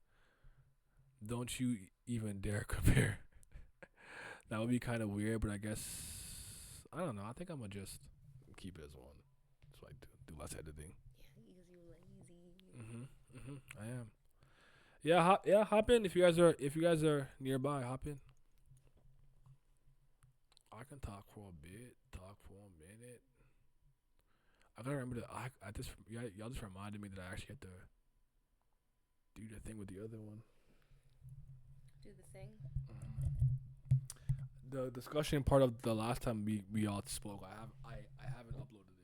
Don't you even dare compare. That would be kind of weird, but I guess I don't know. I think I'm gonna just keep it as one. So I do less editing. I am. Yeah, hop in if you guys are nearby. Hop in. I can talk for a bit. Talk for a minute. I gotta remember that y'all just reminded me that I actually had to do the thing with the other one. Do the thing. The discussion part of the last time we all spoke. I haven't uploaded it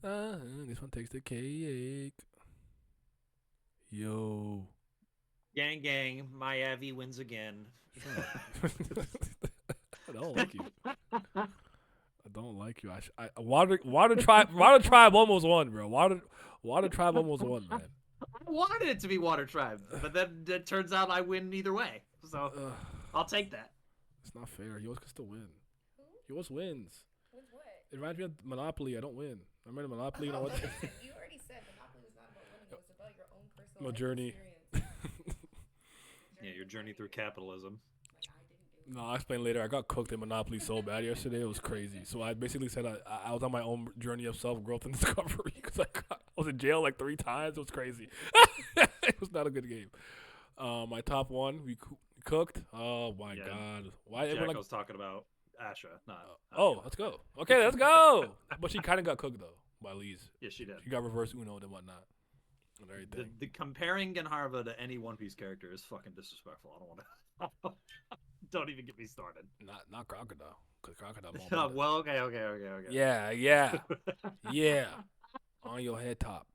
yet. This one takes the cake. Yo. Gang, Miami wins again. I don't like you. I don't like you. Water Tribe almost won, bro. Water Tribe almost won, man. I wanted it to be Water Tribe, but then it turns out I win either way. So I'll take that. It's not fair. He always gets to win. He always wins. Wins what? It reminds me of Monopoly. I don't win. Remember the Monopoly? You know what? You already said Monopoly was not about winning. It was about your own personal My journey. experience. Yeah, your journey through capitalism. Like I didn't do. No, I'll explain later. I got cooked in Monopoly so bad yesterday. It was crazy. So I basically said I was on my own journey of self-growth and discovery because I was in jail like 3 times. It was crazy. It was not a good game. My top one, we cooked. Oh, my God. Why Jack everyone was talking about Asha. let's go. Okay, let's go. But she kind of got cooked, though, by Lee's. Yeah, she did. She got reverse Uno'd and whatnot. And everything. The comparing Genharva to any One Piece character is fucking disrespectful. I don't want to. Don't even get me started. Not Crocodile. Because Crocodile won't. Well, okay. Yeah. On your head top.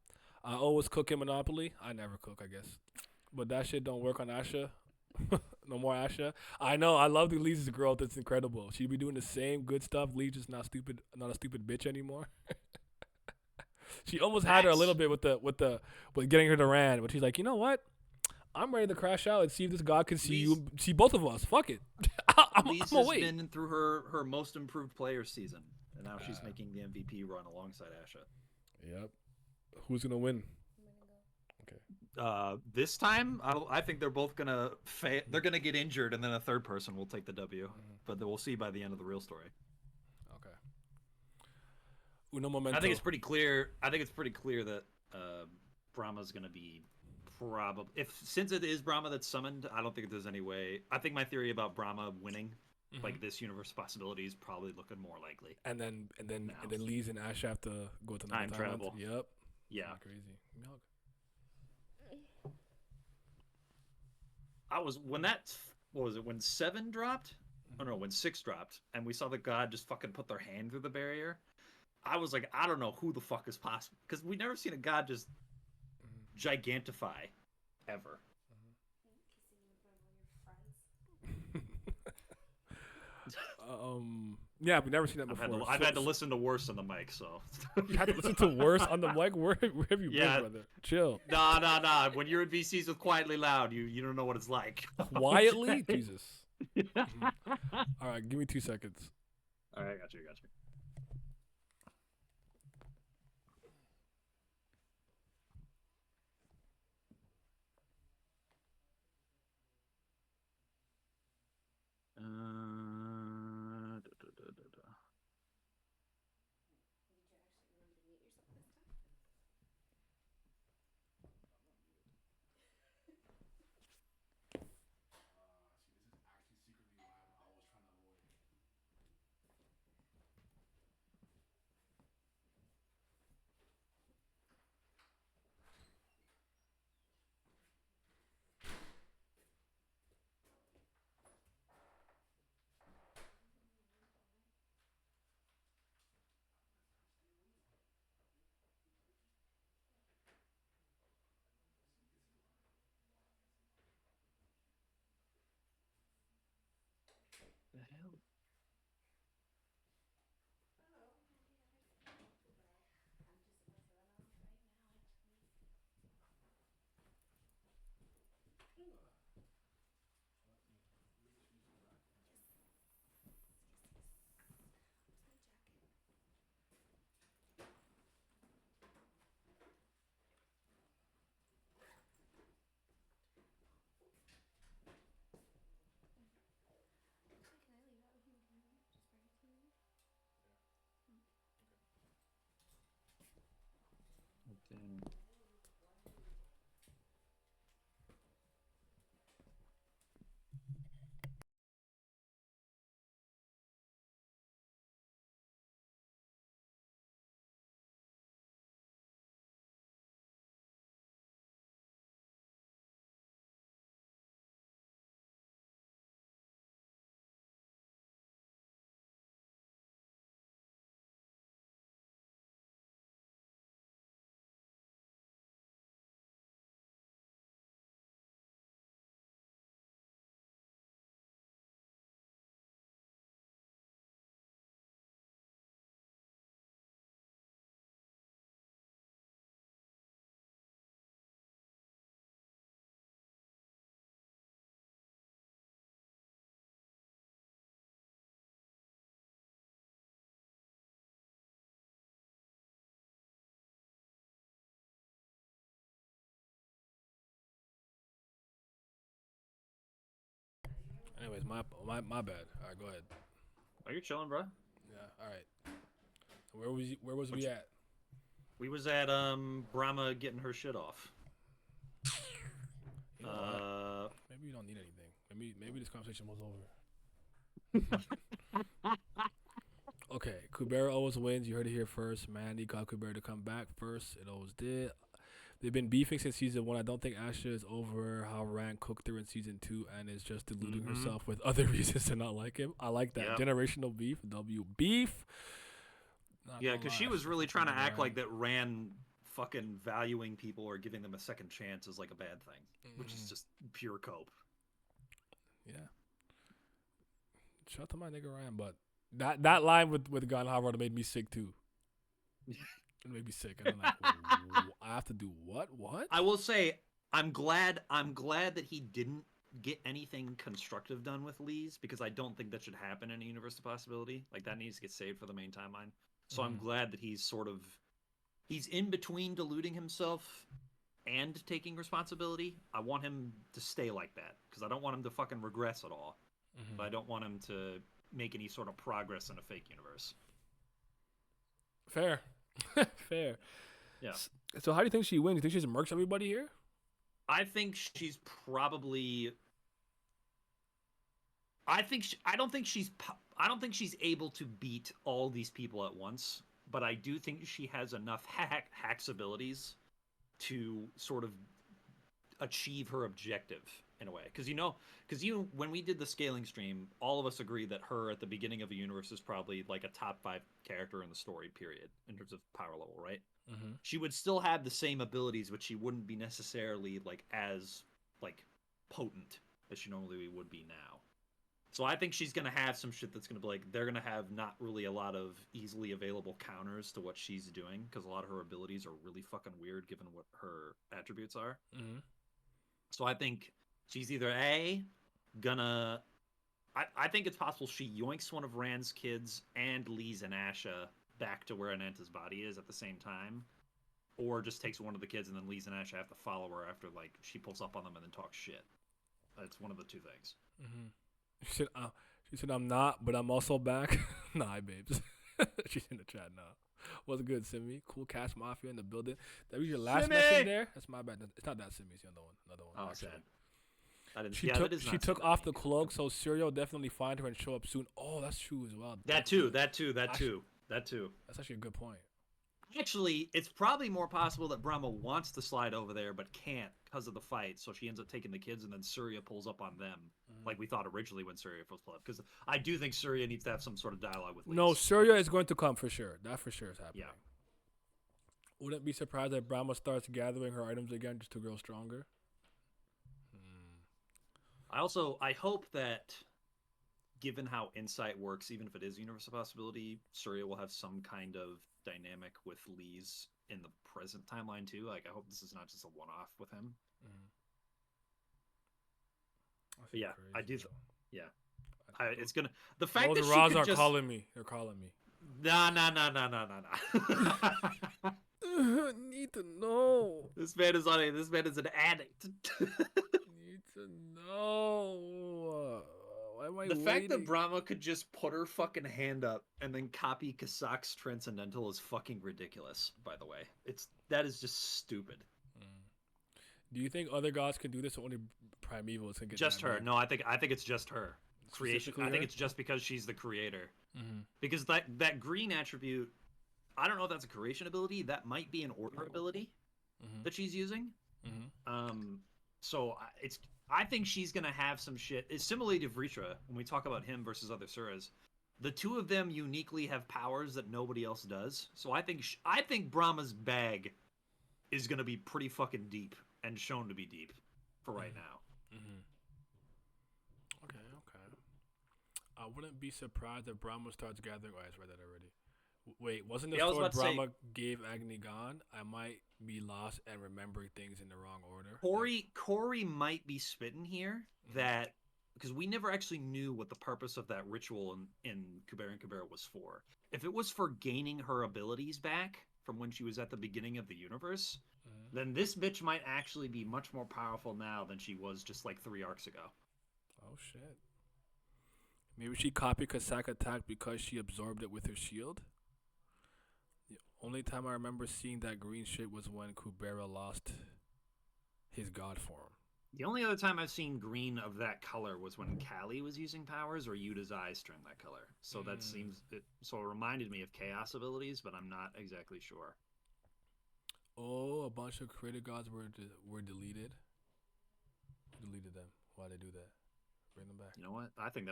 I always cook in Monopoly. I never cook, I guess. But that shit don't work on Asha. No more Asha. I know. I love the Lee's growth. It's incredible. She'd be doing the same good stuff. Lee's just not a stupid bitch anymore. She almost had her a little bit with getting her to Rand, but she's like, you know what? I'm ready to crash out and see if this god can see both of us. Fuck it. Lee's has been through her most improved player season, and now she's making the MVP run alongside Asha. Yep. Who's gonna win? Okay. This time, I think they're both gonna they're gonna get injured, and then a third person will take the W. But we'll see by the end of the real story. Okay. Uno momento. I think it's pretty clear. That Brahma's gonna be probably since it is Brahma that's summoned. I don't think there's any way. I think my theory about Brahma winning, like this universe possibility, is probably looking more likely. And then Lee's and Ash have to go to time travel. Yep. Yeah. Crazy. Milk. I was when when 7 dropped? Oh no, when 6 dropped, and we saw the god just fucking put their hand through the barrier. I was like, I don't know who the fuck is possible, because we never seen a god just gigantify ever. Yeah, we've never seen that before. I've had to listen to worse on the mic, so. You had to listen to worse on the mic? Where have you been, brother? Chill. Nah. When you're in VCs with Quietly Loud, you don't know what it's like. Quietly? Jesus. All right, give me 2 seconds. All right, I got you. Anyways, my bad. All right, go ahead. Are you chilling, bro? Yeah. All right. Where was Which- we at? We was at Brahma getting her shit off. You know what? Maybe you don't need anything. Maybe this conversation was over. Okay, KUBERA always wins. You heard it here first. Mandy got KUBERA to come back first. It always did. They've been beefing since season 1. I don't think Asha is over how Rand cooked her in season 2 and is just deluding herself with other reasons to not like him. I like that. Yep. Generational beef. W beef. Not Yeah, gonna because she lie. was really trying to act Rand. like that Rand fucking valuing people or giving them a second chance is like a bad thing, which is just pure cope. Yeah. Shout out to my nigga Ryan, but that line with Gon Howard made me sick too. It made me sick. And I'm like, I have to do what? What? I will say, I'm glad that he didn't get anything constructive done with Lee's, because I don't think that should happen in a universe of possibility. Like, that needs to get saved for the main timeline. So I'm glad that he's in between deluding himself and taking responsibility. I want him to stay like that, because I don't want him to fucking regress at all. But I don't want him to make any sort of progress in a fake universe. Fair. Fair. Yeah. So how do you think she wins? You think she just murks everybody here? I think she's probably. I don't think she's able to beat all these people at once, but I do think she has enough hacks abilities to sort of achieve her objective in a way. Because when we did the scaling stream, all of us agree that her at the beginning of a universe is probably like a top 5 character in the story, period, in terms of power level, right? She would still have the same abilities, but she wouldn't be necessarily like as like potent as she normally would be now. So I think she's gonna have some shit that's gonna be like, they're gonna have not really a lot of easily available counters to what she's doing, because a lot of her abilities are really fucking weird given what her attributes are. So I think she's either gonna. I think it's possible she yoinks one of Rand's kids and Lee's and Asha back to where Ananta's body is at the same time, or just takes one of the kids and then Lee's and Asha have to follow her after like she pulls up on them and then talks shit. It's one of the two things. She said, I'm not, but I'm also back. Nah, hi, babes. She's in the chat now. What's good, Simi? Cool Cash Mafia in the building. That was your last Simi! message there? That's my bad. It's not that Simi. It's the other one. Another one. Oh, actually. sad. I didn't, She yeah, took that is she not took Simi. off the cloak, so Serial definitely find her and show up soon. Oh, that's true as well. That too. That's actually a good point. Actually, it's probably more possible that Brahma wants to slide over there but can't because of the fight, so she ends up taking the kids and then Surya pulls up on them, like we thought originally when Surya was pulled up. Because I do think Surya needs to have some sort of dialogue with Lee. No, Surya is going to come for sure. That for sure is happening. Yeah. Wouldn't be surprised if Brahma starts gathering her items again just to grow stronger. I hope that given how insight works, even if it is universal possibility, Surya will have some kind of dynamic with Lee's in the present timeline too. Like, I hope this is not just a one-off with him. But yeah, I do. Yeah, it's gonna. The fact that the she Raws could are just... calling me. They're calling me. Nah. I need to know. This man is an addict. Need to know. Why am I The fact that waiting? Brahma could just put her fucking hand up and then copy Kasak's Transcendental is fucking ridiculous, by the way. That is just stupid. Do you think other gods can do this, or only Primevals can get Just that her. big? No, I think it's just her. Creation. Specifically I think her? it's just because she's the creator. Mm-hmm. Because that green attribute, I don't know if that's a creation ability. That might be an order ability that she's using. So I think she's gonna have some shit. It's similarly to Vritra when we talk about him versus other Suras. The two of them uniquely have powers that nobody else does. So I think Brahma's bag is gonna be pretty fucking deep and shown to be deep for right now. Okay. I wouldn't be surprised if Brahma starts gathering. Oh, I just read that already. Wait, wasn't the Yeah, I was sword about to say- Brahma gave Agni gone? I might be lost and remembering things in the wrong order. Corey might be spitting here that because we never actually knew what the purpose of that ritual in KUBERA and KUBERA was for. If it was for gaining her abilities back from when she was at the beginning of the universe, then this bitch might actually be much more powerful now than she was just like 3 arcs ago. Oh shit. Maybe she copied Kasak attack because she absorbed it with her shield? The only time I remember seeing that green shit was when KUBERA lost his god form. The only other time I've seen green of that color was when Callie was using powers or Yuta's eyes turned that color. So that so it reminded me of chaos abilities, but I'm not exactly sure. Oh, a bunch of created gods were deleted. Who deleted them? Why'd they do that? Bring them back. You know what? I think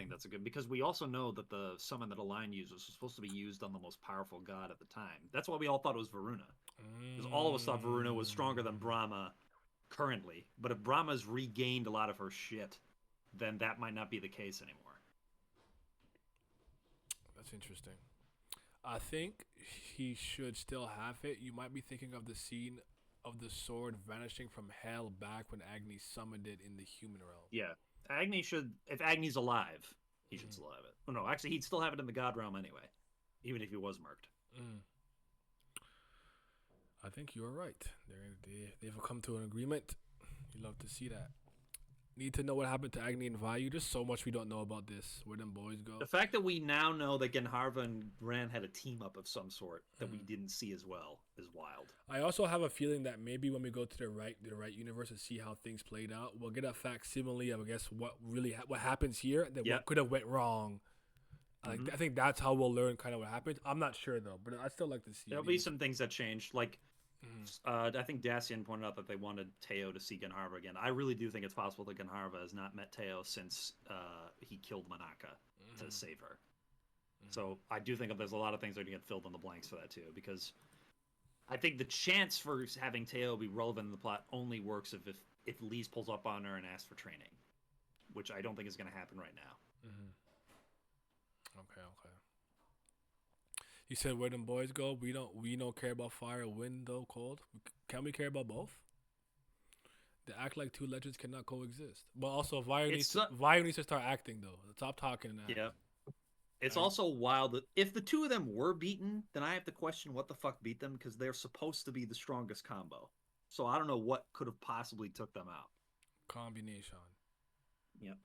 that's a good, because we also know that the summon that Align used was supposed to be used on the most powerful god at the time. That's why we all thought it was Varuna. Because all of us thought Varuna was stronger than Brahma currently. But if Brahma's regained a lot of her shit, then that might not be the case anymore. That's interesting. I think he should still have it. You might be thinking of the scene of the sword vanishing from hell back when Agni summoned it in the human realm. Yeah. Agni should, if Agni's alive, he should still have it. Oh, no, actually, he'd still have it in the god realm anyway, even if he was murked. I think you're right. They've come to an agreement. You love to see that. Need to know what happened to Agni and Vayu. There's so much we don't know about this. Where them boys go. The fact that we now know that Genharva and Ran had a team up of some sort that we didn't see as well is wild. I also have a feeling that maybe when we go to the right universe and see how things played out, we'll get a facsimile of, I guess, what really what happens here that what could have went wrong. Like I think that's how we'll learn kind of what happened. I'm not sure though, but I'd still like to see. There'll be some things that changed. Like I think Dacian pointed out that they wanted Teo to see Genharva again. I really do think it's possible that Genharva has not met Teo since he killed Manaka to save her. So I do think there's a lot of things that are going to get filled in the blanks for that too, because I think the chance for having Teo be relevant in the plot only works if Lise pulls up on her and asks for training, which I don't think is going to happen right now. Okay. You said where them boys go. We don't care about fire, wind, though cold. Can we care about both? They act like two legends cannot coexist. But also, Vayu needs to start acting though. Stop talking and act. Yeah. It's also wild that if the two of them were beaten, then I have to question what the fuck beat them, because they're supposed to be the strongest combo. So I don't know what could have possibly took them out. Combination. Yep.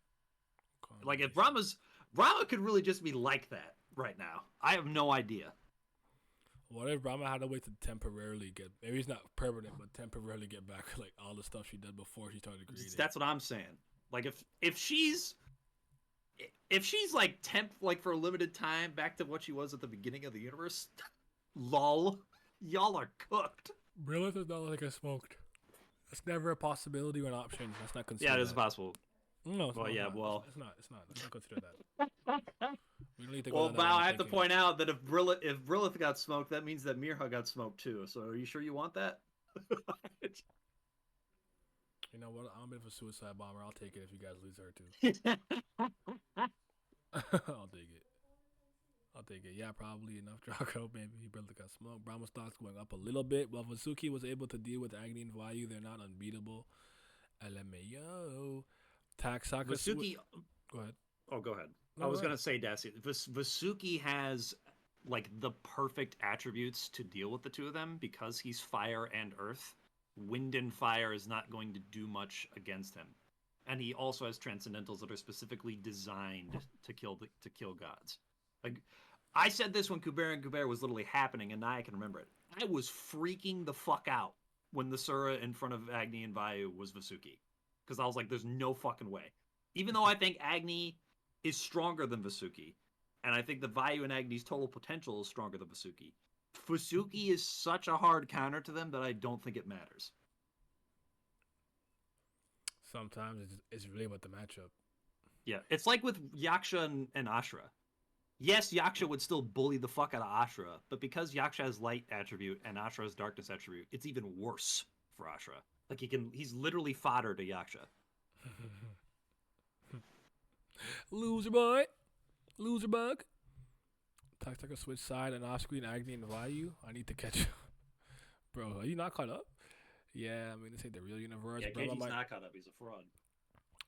Like if Brahma could really just be like that right now. I have no idea. What if Brahma had to wait to temporarily maybe it's not permanent, but temporarily get back like all the stuff she did before she started creating? That's what I'm saying. Like if she's like like for a limited time back to what she was at the beginning of the universe, lol, y'all are cooked. Brilith is not like a smoked. That's never a possibility or an option. That's not considered. Yeah, it is possible. No, it's well, not. yeah, It's well, not. Let's not consider that. We don't need to go well, down that Val, line I have to thinking. point out that if Brilith got smoked, that means that Mirha got smoked too. So are you sure you want that? You know what? I'm a bit of a suicide bomber. I'll take it if you guys lose her too. I'll take it. I'll take it. Yeah, probably enough. Draco, maybe he barely got smoked. Brahma stocks going up a little bit. While Vasuki was able to deal with Agni and Vayu, they're not unbeatable. LMAO. Taksaka. Vasuki. Go ahead. Oh, go ahead. No, I was go gonna ahead. say, Dassi, Vasuki has like the perfect attributes to deal with the two of them because he's fire and earth. Wind and fire is not going to do much against him, and he also has transcendentals that are specifically designed to kill gods. Like I said this when Kubera and Kubera was literally happening, and now I can remember it. I was freaking the fuck out when the Sura in front of Agni and Vayu was Vasuki, because I was like, "There's no fucking way." Even though I think Agni is stronger than Vasuki, and I think the Vayu and Agni's total potential is stronger than Vasuki. Vasuki is such a hard counter to them that I don't think it matters. Sometimes it's really about the matchup. Yeah, it's like with Yaksha and Ashura. Yes, Yaksha would still bully the fuck out of Ashura, but because Yaksha has light attribute and Ashura has darkness attribute, it's even worse for Ashura. Like he's literally fodder to Yaksha. Loser boy. Loser bug. Taksaka switch side and off screen Agni and Vayu. I need to catch up. Bro, are you not caught up? Yeah, I mean, this ain't the real universe. Yeah, Keji's not caught up. He's a fraud.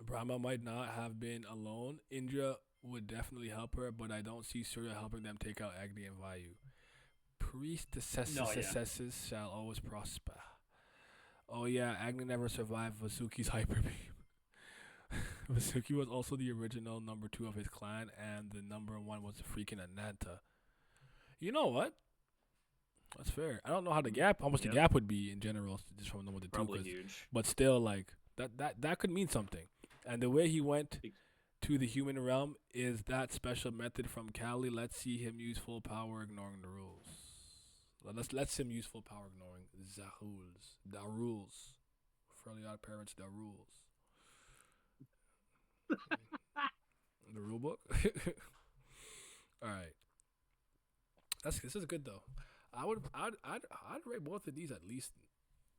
Brahma might not have been alone. Indra would definitely help her, but I don't see Surya helping them take out Agni and Vayu. Priestesses shall always prosper. Oh yeah, Agni never survived Vasuki's hyper beam. Vasuki was also the original number 2 of his clan, and the number 1 was freaking Ananta. You know what? That's fair. I don't know how the gap would be in general, just from number 2. Probably huge. But still, like that could mean something. And the way he went to the human realm is that special method from Kali. Let's see him use full power, ignoring the rules. Let's him use full power, ignoring the rules. Fairly Odd Parents, the rules. The rule book. All right. This is good though. I'd rate both of these at least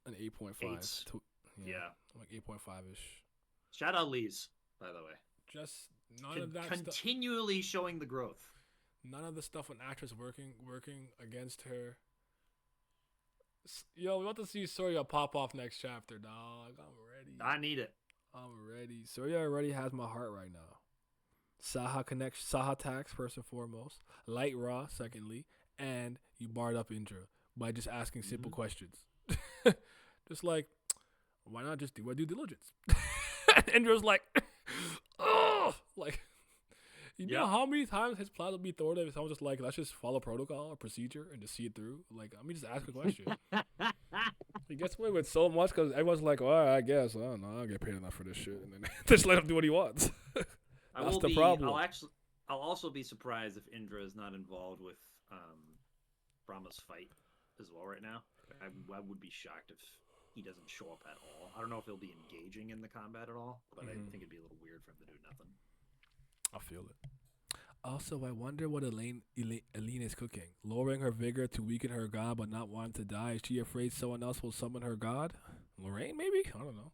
an 8.5. Yeah. Like 8.5-ish. Shout out Lee's, by the way. Just none of that continually showing the growth. None of the stuff with actress working against her. Yo, we want to see Surya pop off next chapter, dog. I'm ready. I need it. I'm ready. Surya already has my heart right now. Saha tax first and foremost. Light Raw secondly. And you barred up Indra by just asking simple questions. Just like, why not just do our due diligence? Indra's like, oh, like, you know how many times his plans will be thwarted if someone's just like, let's just follow protocol or procedure and just see it through? Like, let me just ask a question. He gets away with so much because everyone's like, well, I guess, I don't know, I'll get paid enough for this shit. And then just let him do what he wants. That's the problem. I'll also be surprised if Indra is not involved with Brahma's fight as well right now. I would be shocked if he doesn't show up at all. I don't know if he'll be engaging in the combat at all, but I think it'd be a little weird for him to do nothing. I feel it. Also, I wonder what Elaine is cooking. Lowering her vigor to weaken her god, but not wanting to die. Is she afraid someone else will summon her god? Lorraine, maybe? I don't know.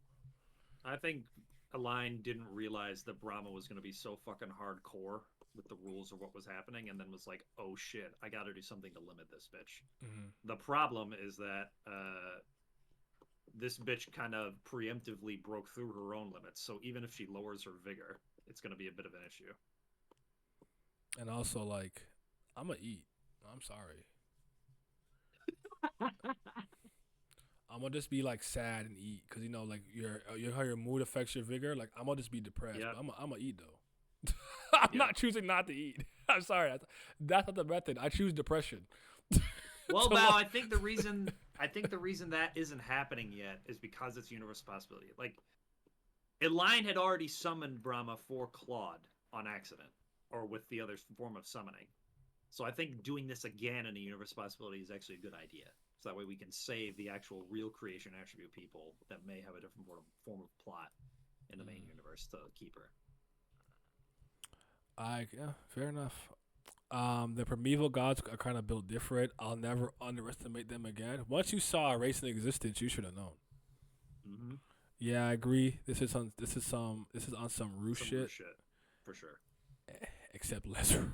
I think Elaine didn't realize that Brahma was going to be so fucking hardcore with the rules of what was happening, and then was like, oh shit, I gotta do something to limit this bitch. The problem is that this bitch kind of preemptively broke through her own limits, so even if she lowers her vigor, it's going to be a bit of an issue. And also, like, I'm gonna eat. I'm sorry. I'm gonna just be like sad and eat, cause you know, like how your mood affects your vigor. Like, I'm gonna just be depressed. Yep. I'm gonna eat though. I'm not choosing not to eat. I'm sorry. That's not the method. I choose depression. Well, so, now I think the reason that isn't happening yet is because it's universe possibility. Like, Elaine had already summoned Brahma for Claude on accident, or with the other form of summoning. So I think doing this again in a universe possibility is actually a good idea. So that way we can save the actual real creation attribute people that may have a different form of plot in the main universe to keep her. Yeah, fair enough. The primeval gods are kind of built different. I'll never underestimate them again. Once you saw a race in existence, you should have known. Mm-hmm. Yeah, I agree. This is on some Roosh shit. For sure. except Lesnar.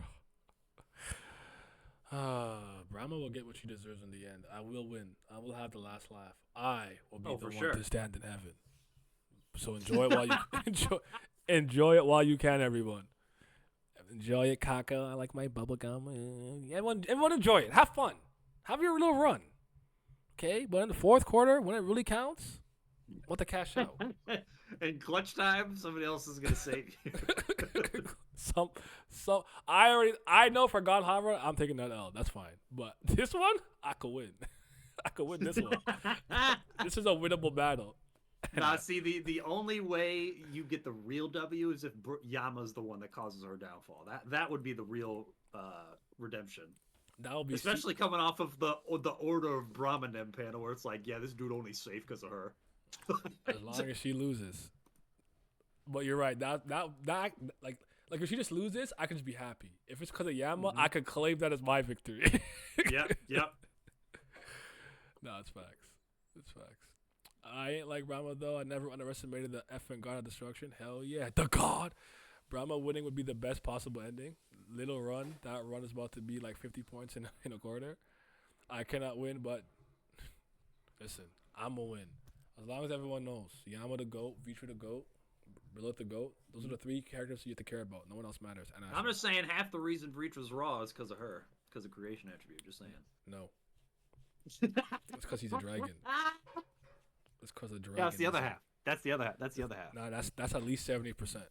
Brahma will get what she deserves in the end. I will win. I will have the last laugh. I will be the for one sure. to stand in heaven. So enjoy it while you enjoy it while you can, everyone. Enjoy it, Kako. I like my bubble gum. Everyone enjoy it. Have fun. Have your little run. Okay, but in the fourth quarter, when it really counts, want to cash out. In clutch time, somebody else is gonna save you. I know for God Hammer, I'm taking that L. That's fine. But this one, I could win. I could win this one. This is a winnable battle. Nah, see, the only way you get the real W is if Yama's the one that causes her downfall. That would be the real redemption. That would be especially coming off of the Order of Brahmanen panel, where it's like, yeah, this dude only safe because of her. As long as she loses. But you're right. That like if she just loses, I could just be happy. If it's because of Yama, I could claim that as my victory. Yep. No, it's facts. It's facts. I ain't like Brahma though. I never underestimated the effing God of Destruction. Hell yeah, the God. Brahma winning would be the best possible ending. Little run. That run is about to be like 50 points in a quarter. I cannot win, but listen, I'm going to win. As long as everyone knows. Yama the GOAT, Vitra the GOAT, Brillet the GOAT. Those are the three characters you have to care about. No one else matters. And I'm just saying half the reason Vitra's Raw is because of her. Because of creation attribute. Just saying. No. It's because he's a dragon. It's because of dragon. Yeah, that's the other half. That's the other half. Nah, that's at least 70%.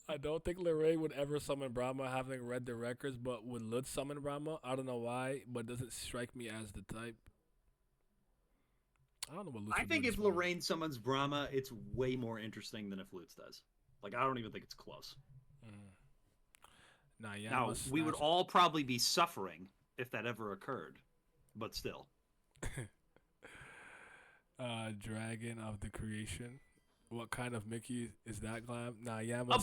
I don't think Lorraine would ever summon Brahma having read the records, but would Lutz summon Brahma? I don't know why, but it doesn't strike me as the type. I don't know what Lutz I would think do if this morning. Lorraine summons Brahma, it's way more interesting than if Lutz does. Like, I don't even think it's close. Nah, yeah. Now, we would all probably be suffering if that ever occurred, but still. Dragon of the Creation. What kind of Mickey is that, Glam? Nah, Yama.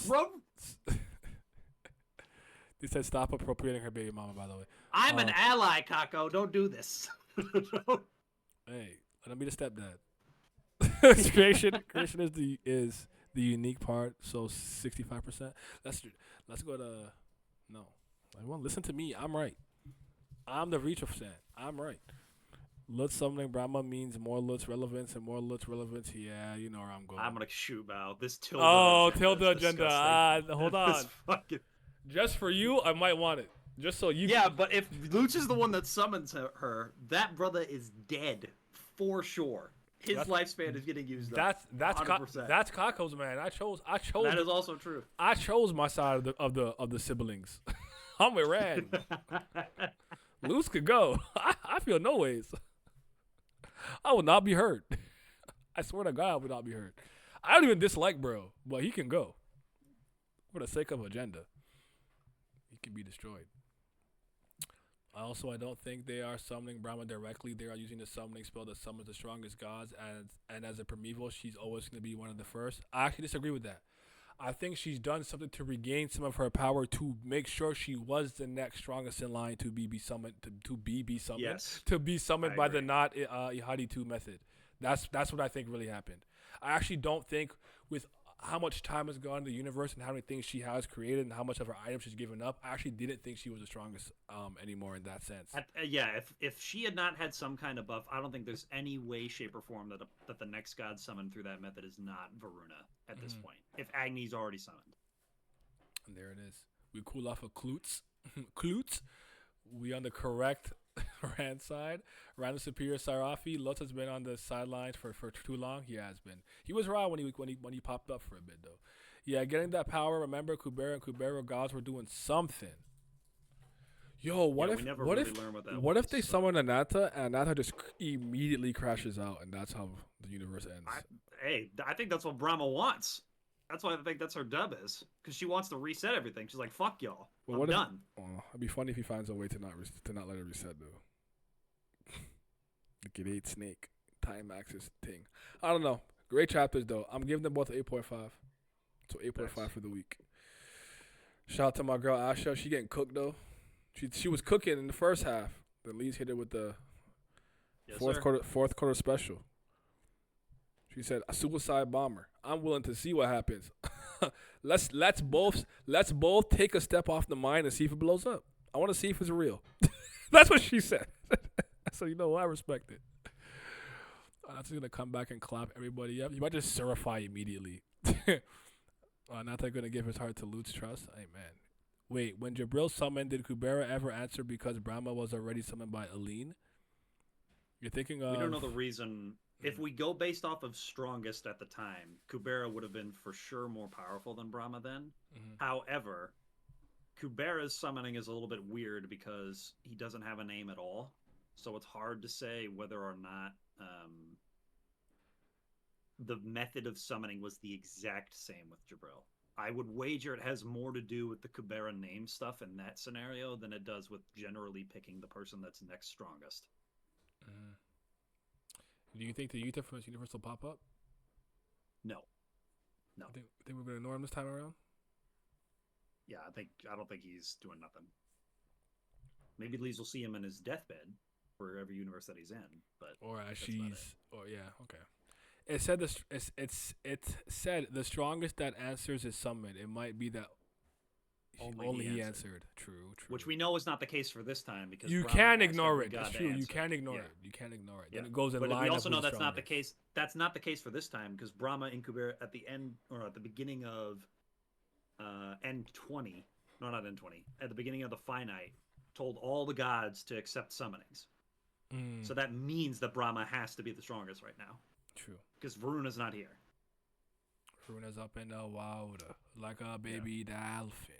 They said stop appropriating her baby mama, by the way. I'm an ally, Kako. Don't do this. Hey, let me the stepdad. Creation is the unique part, so 65%. Let's go to no. Everyone, listen to me. I'm right. I'm the reach of fan. I'm right. Lutz summoning Brahma means more Lutz relevance and more Lutz relevance. Yeah, you know where I'm going. I'm gonna shoot out this Tilda. Oh, Tilda agenda. Hold on. Fucking... Just for you, I might want it. Just so you. Yeah, but if Lutz is the one that summons her, that brother is dead for sure. His lifespan is getting used up. That's Kako's, man. I chose. That is also true. I chose my side of the siblings. I'm with Rad. Lutz could go. I feel no ways. I will not be hurt. I swear to God, I will not be hurt. I don't even dislike bro, but he can go. For the sake of agenda. He can be destroyed. Also, I don't think they are summoning Brahma directly. They are using the summoning spell that summons the strongest gods, and as a primeval, she's always going to be one of the first. I actually disagree with that. I think she's done something to regain some of her power to make sure she was the next strongest in line to be summoned Yes. to be summoned by the not Ihari 2 method. That's what I think really happened. I actually don't think with how much time has gone in the universe and how many things she has created and how much of her items she's given up, I actually didn't think she was the strongest anymore in that sense. If she had not had some kind of buff, I don't think there's any way, shape, or form that the next god summoned through that method is not Varuna at this point. If Agni's already summoned. And there it is. We cool off of Klutz. Klutz. We on the correct Rand side. Random Superior Sarafi. Lutz has been on the sidelines for too long. He has been. He was raw when he popped up for a bit though. Yeah, getting that power. Remember, KUBERA and KUBERA gods were doing something. Yo, what if they summon Anata and Anata just immediately crashes out and that's how the universe ends? I think that's what Brahma wants. That's why I think that's her dub is, because she wants to reset everything. She's like, "Fuck y'all, I'm done." It'd be funny if he finds a way to not let it reset though. Look at 8 Snake time axis thing. I don't know. Great chapters though. I'm giving them both 8.5. So 8.5 for the week. Shout out to my girl Asha. She getting cooked though. She was cooking in the first half. The Lees hit her with the fourth quarter special. She said, a suicide bomber. I'm willing to see what happens. let's both take a step off the mine and see if it blows up. I want to see if it's real. That's what she said. So you know what? I respect it. I'm just gonna come back and clap everybody up. You might just certify immediately. Not that gonna give his heart to Lute's trust. Hey man. Wait, when Jabril summoned, did Kubera ever answer because Brahma was already summoned by Aline? You're thinking of... We don't know the reason. If we go based off of strongest at the time, Kubera would have been for sure more powerful than Brahma then. However, Kubera's summoning is a little bit weird because he doesn't have a name at all. So it's hard to say whether or not the method of summoning was the exact same with Jabril. I would wager it has more to do with the Kubera name stuff in that scenario than it does with generally picking the person that's next strongest. Do you think the Utah from this universe will pop up? No. Think we're gonna ignore him this time around? Yeah, I don't think he's doing nothing. Maybe Lees will see him in his deathbed for every universe that he's in, but okay. It said it said the strongest that answers is summoned. It might be that only he answered. True. Which we know is not the case for this time because you Brahma can't asked ignore every it. god That's to true. You answer. can't ignore it. You can't ignore it. Then it goes in but line. we also know that's not the strongest. case. That's not the case for this time because Brahma and Kubera at the end or at the beginning of N20, no, not N20, at the beginning of the finite, told all the gods to accept summonings. So that means that Brahma has to be the strongest right now. True. Because Varuna's not here. Varuna's up in the water like a baby dolphin.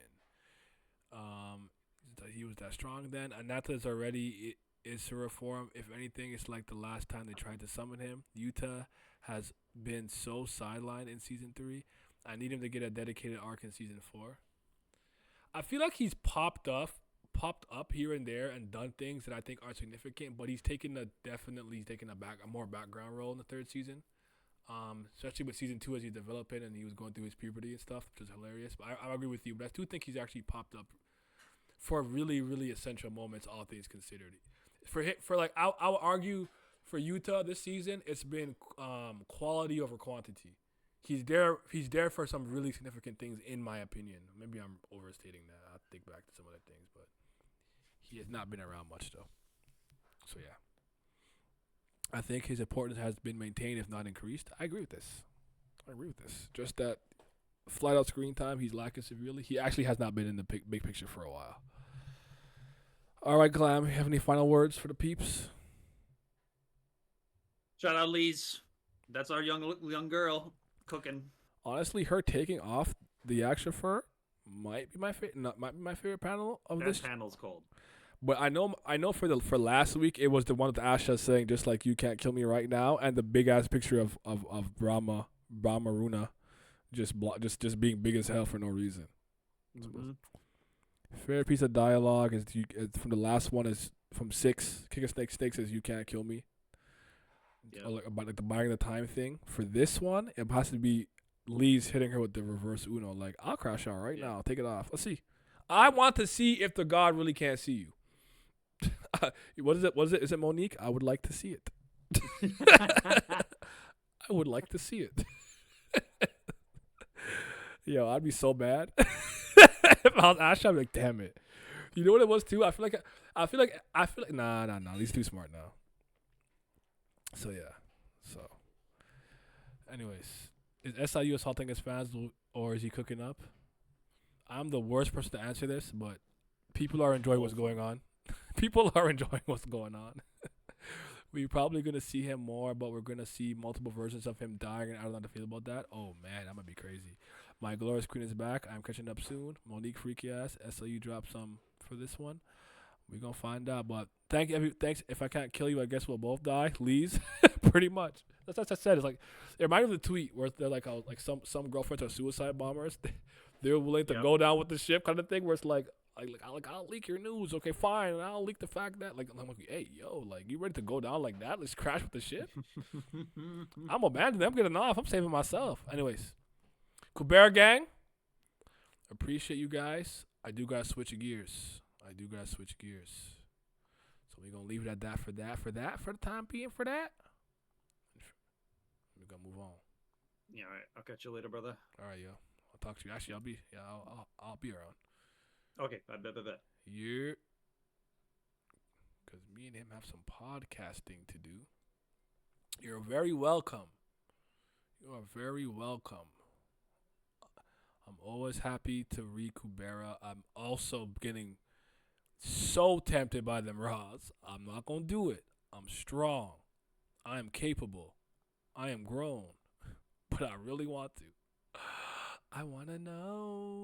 He was that strong then. Anata's already is to reform. If anything, it's like the last time they tried to summon him. Utah has been so sidelined in season 3. I need him to get a dedicated arc in season 4. I feel like he's popped up here and there and done things that I think are significant, but he's taken a more background role in the 3rd season. Especially with season 2 as he's developing and he was going through his puberty and stuff, which is hilarious. But I agree with you. But I do think he's actually popped up for really, really essential moments, all things considered. I'll argue for Utah this season, it's been quality over quantity. He's there for some really significant things, in my opinion. Maybe I'm overstating that. I'll think back to some other things, but he has not been around much though. So yeah. I think his importance has been maintained, if not increased. I agree with this. Just that flat out screen time, he's lacking severely. He actually has not been in the big picture for a while. All right, Glam, you have any final words for the peeps? Shout out Lees. That's our young girl cooking. Honestly, her taking off the action fur might be my favorite panel of this. That panel's cold. But I know for last week it was the one with Asha saying just like you can't kill me right now, and the big ass picture of Brahma Runa just being big as hell for no reason. Favorite piece of dialogue is from the last one is from 6. Kick a snake says you can't kill me. Yeah. About the buying the time thing. For this one, it has to be Lee's hitting her with the reverse Uno. Like, I'll crash out right now. Take it off. Let's see. I want to see if the god really can't see you. What is it? Is it Monique? I would like to see it. I would like to see it. Yo, I'd be so bad. If I was Ash, I'd be like, damn it. You know what it was too? I feel like nah. He's too smart now. So yeah. So anyways, is SIU assaulting his fans or is he cooking up? I'm the worst person to answer this, but people are enjoying what's going on. People are enjoying what's going on. We're probably going to see him more, but we're going to see multiple versions of him dying, and I don't know how to feel about that. Oh, man, I'm going to be crazy. My Glorious Queen is back. I'm catching up soon. Monique Freaky Ass. SLU dropped some for this one. We're going to find out, but thanks. If I can't kill you, I guess we'll both die. Lee's. Pretty much. That's what I said. It's like, it reminded me of the tweet where they're like some girlfriends are suicide bombers. They're willing to go down with the ship kind of thing, where it's like I'll leak your news. Okay, fine. And I'll leak the fact that, like, I'm like, hey, yo, like, you ready to go down like that? Let's crash with the ship. I'm abandoning them. I'm getting off. I'm saving myself. Anyways, KUBERA gang, appreciate you guys. I do gotta switch gears. So we're gonna leave it at that for the time being for that. We're gonna move on. Yeah, all right. I'll catch you later, brother. All right, yo. I'll talk to you. Actually, I'll be around. Okay, I bet. Yeah. Because me and him have some podcasting to do. You're very welcome. You are very welcome. I'm always happy to read KUBERA. I'm also getting so tempted by them Raws. I'm not going to do it. I'm strong. I am capable. I am grown. But I really want to. I want to know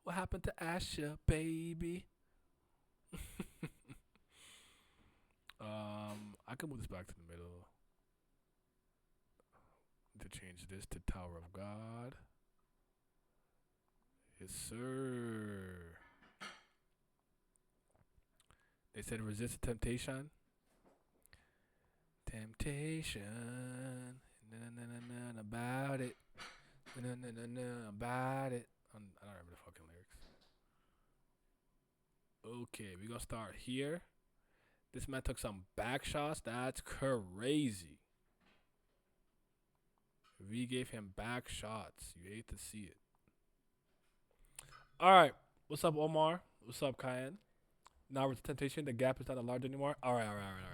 what happened to Asha, baby. I can move this back to the middle to change this to Tower of God. Yes, sir. They said resist the temptation. Temptation. Na about it. Na about it. I don't remember the fucking lyrics. Okay, we gonna start here. This man took some back shots. That's crazy. V gave him back shots. You hate to see it. All right. What's up, Omar? What's up, Cayenne? Now with temptation, the gap is not large anymore. All right.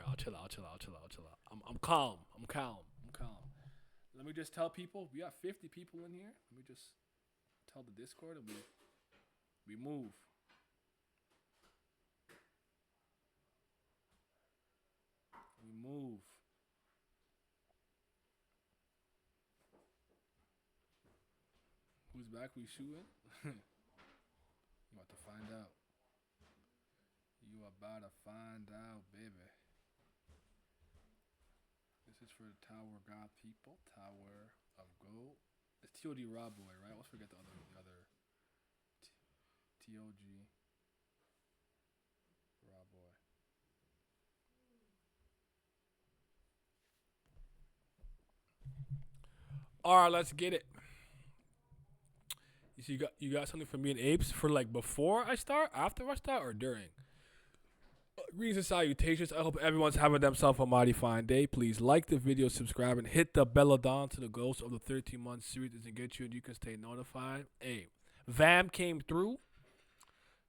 I'll chill out. I'm calm. Let me just tell people, we got 50 people in here. Let me just tell the Discord and we move. We move. Who's back? We shooting? You about to find out. You about to find out, baby. This is for the Tower of God people. Tower of Gold. It's TOD Rob Boy, right? Let's forget the other TOG Rob Boy. All right, let's get it. You got something for me and Apes for like before I start, after I start, or during? Greetings and salutations. I hope everyone's having themselves a mighty fine day. Please like the video, subscribe, and hit the bell down to the goals of the 13-month series to get you and you can stay notified. Hey, Vam came through.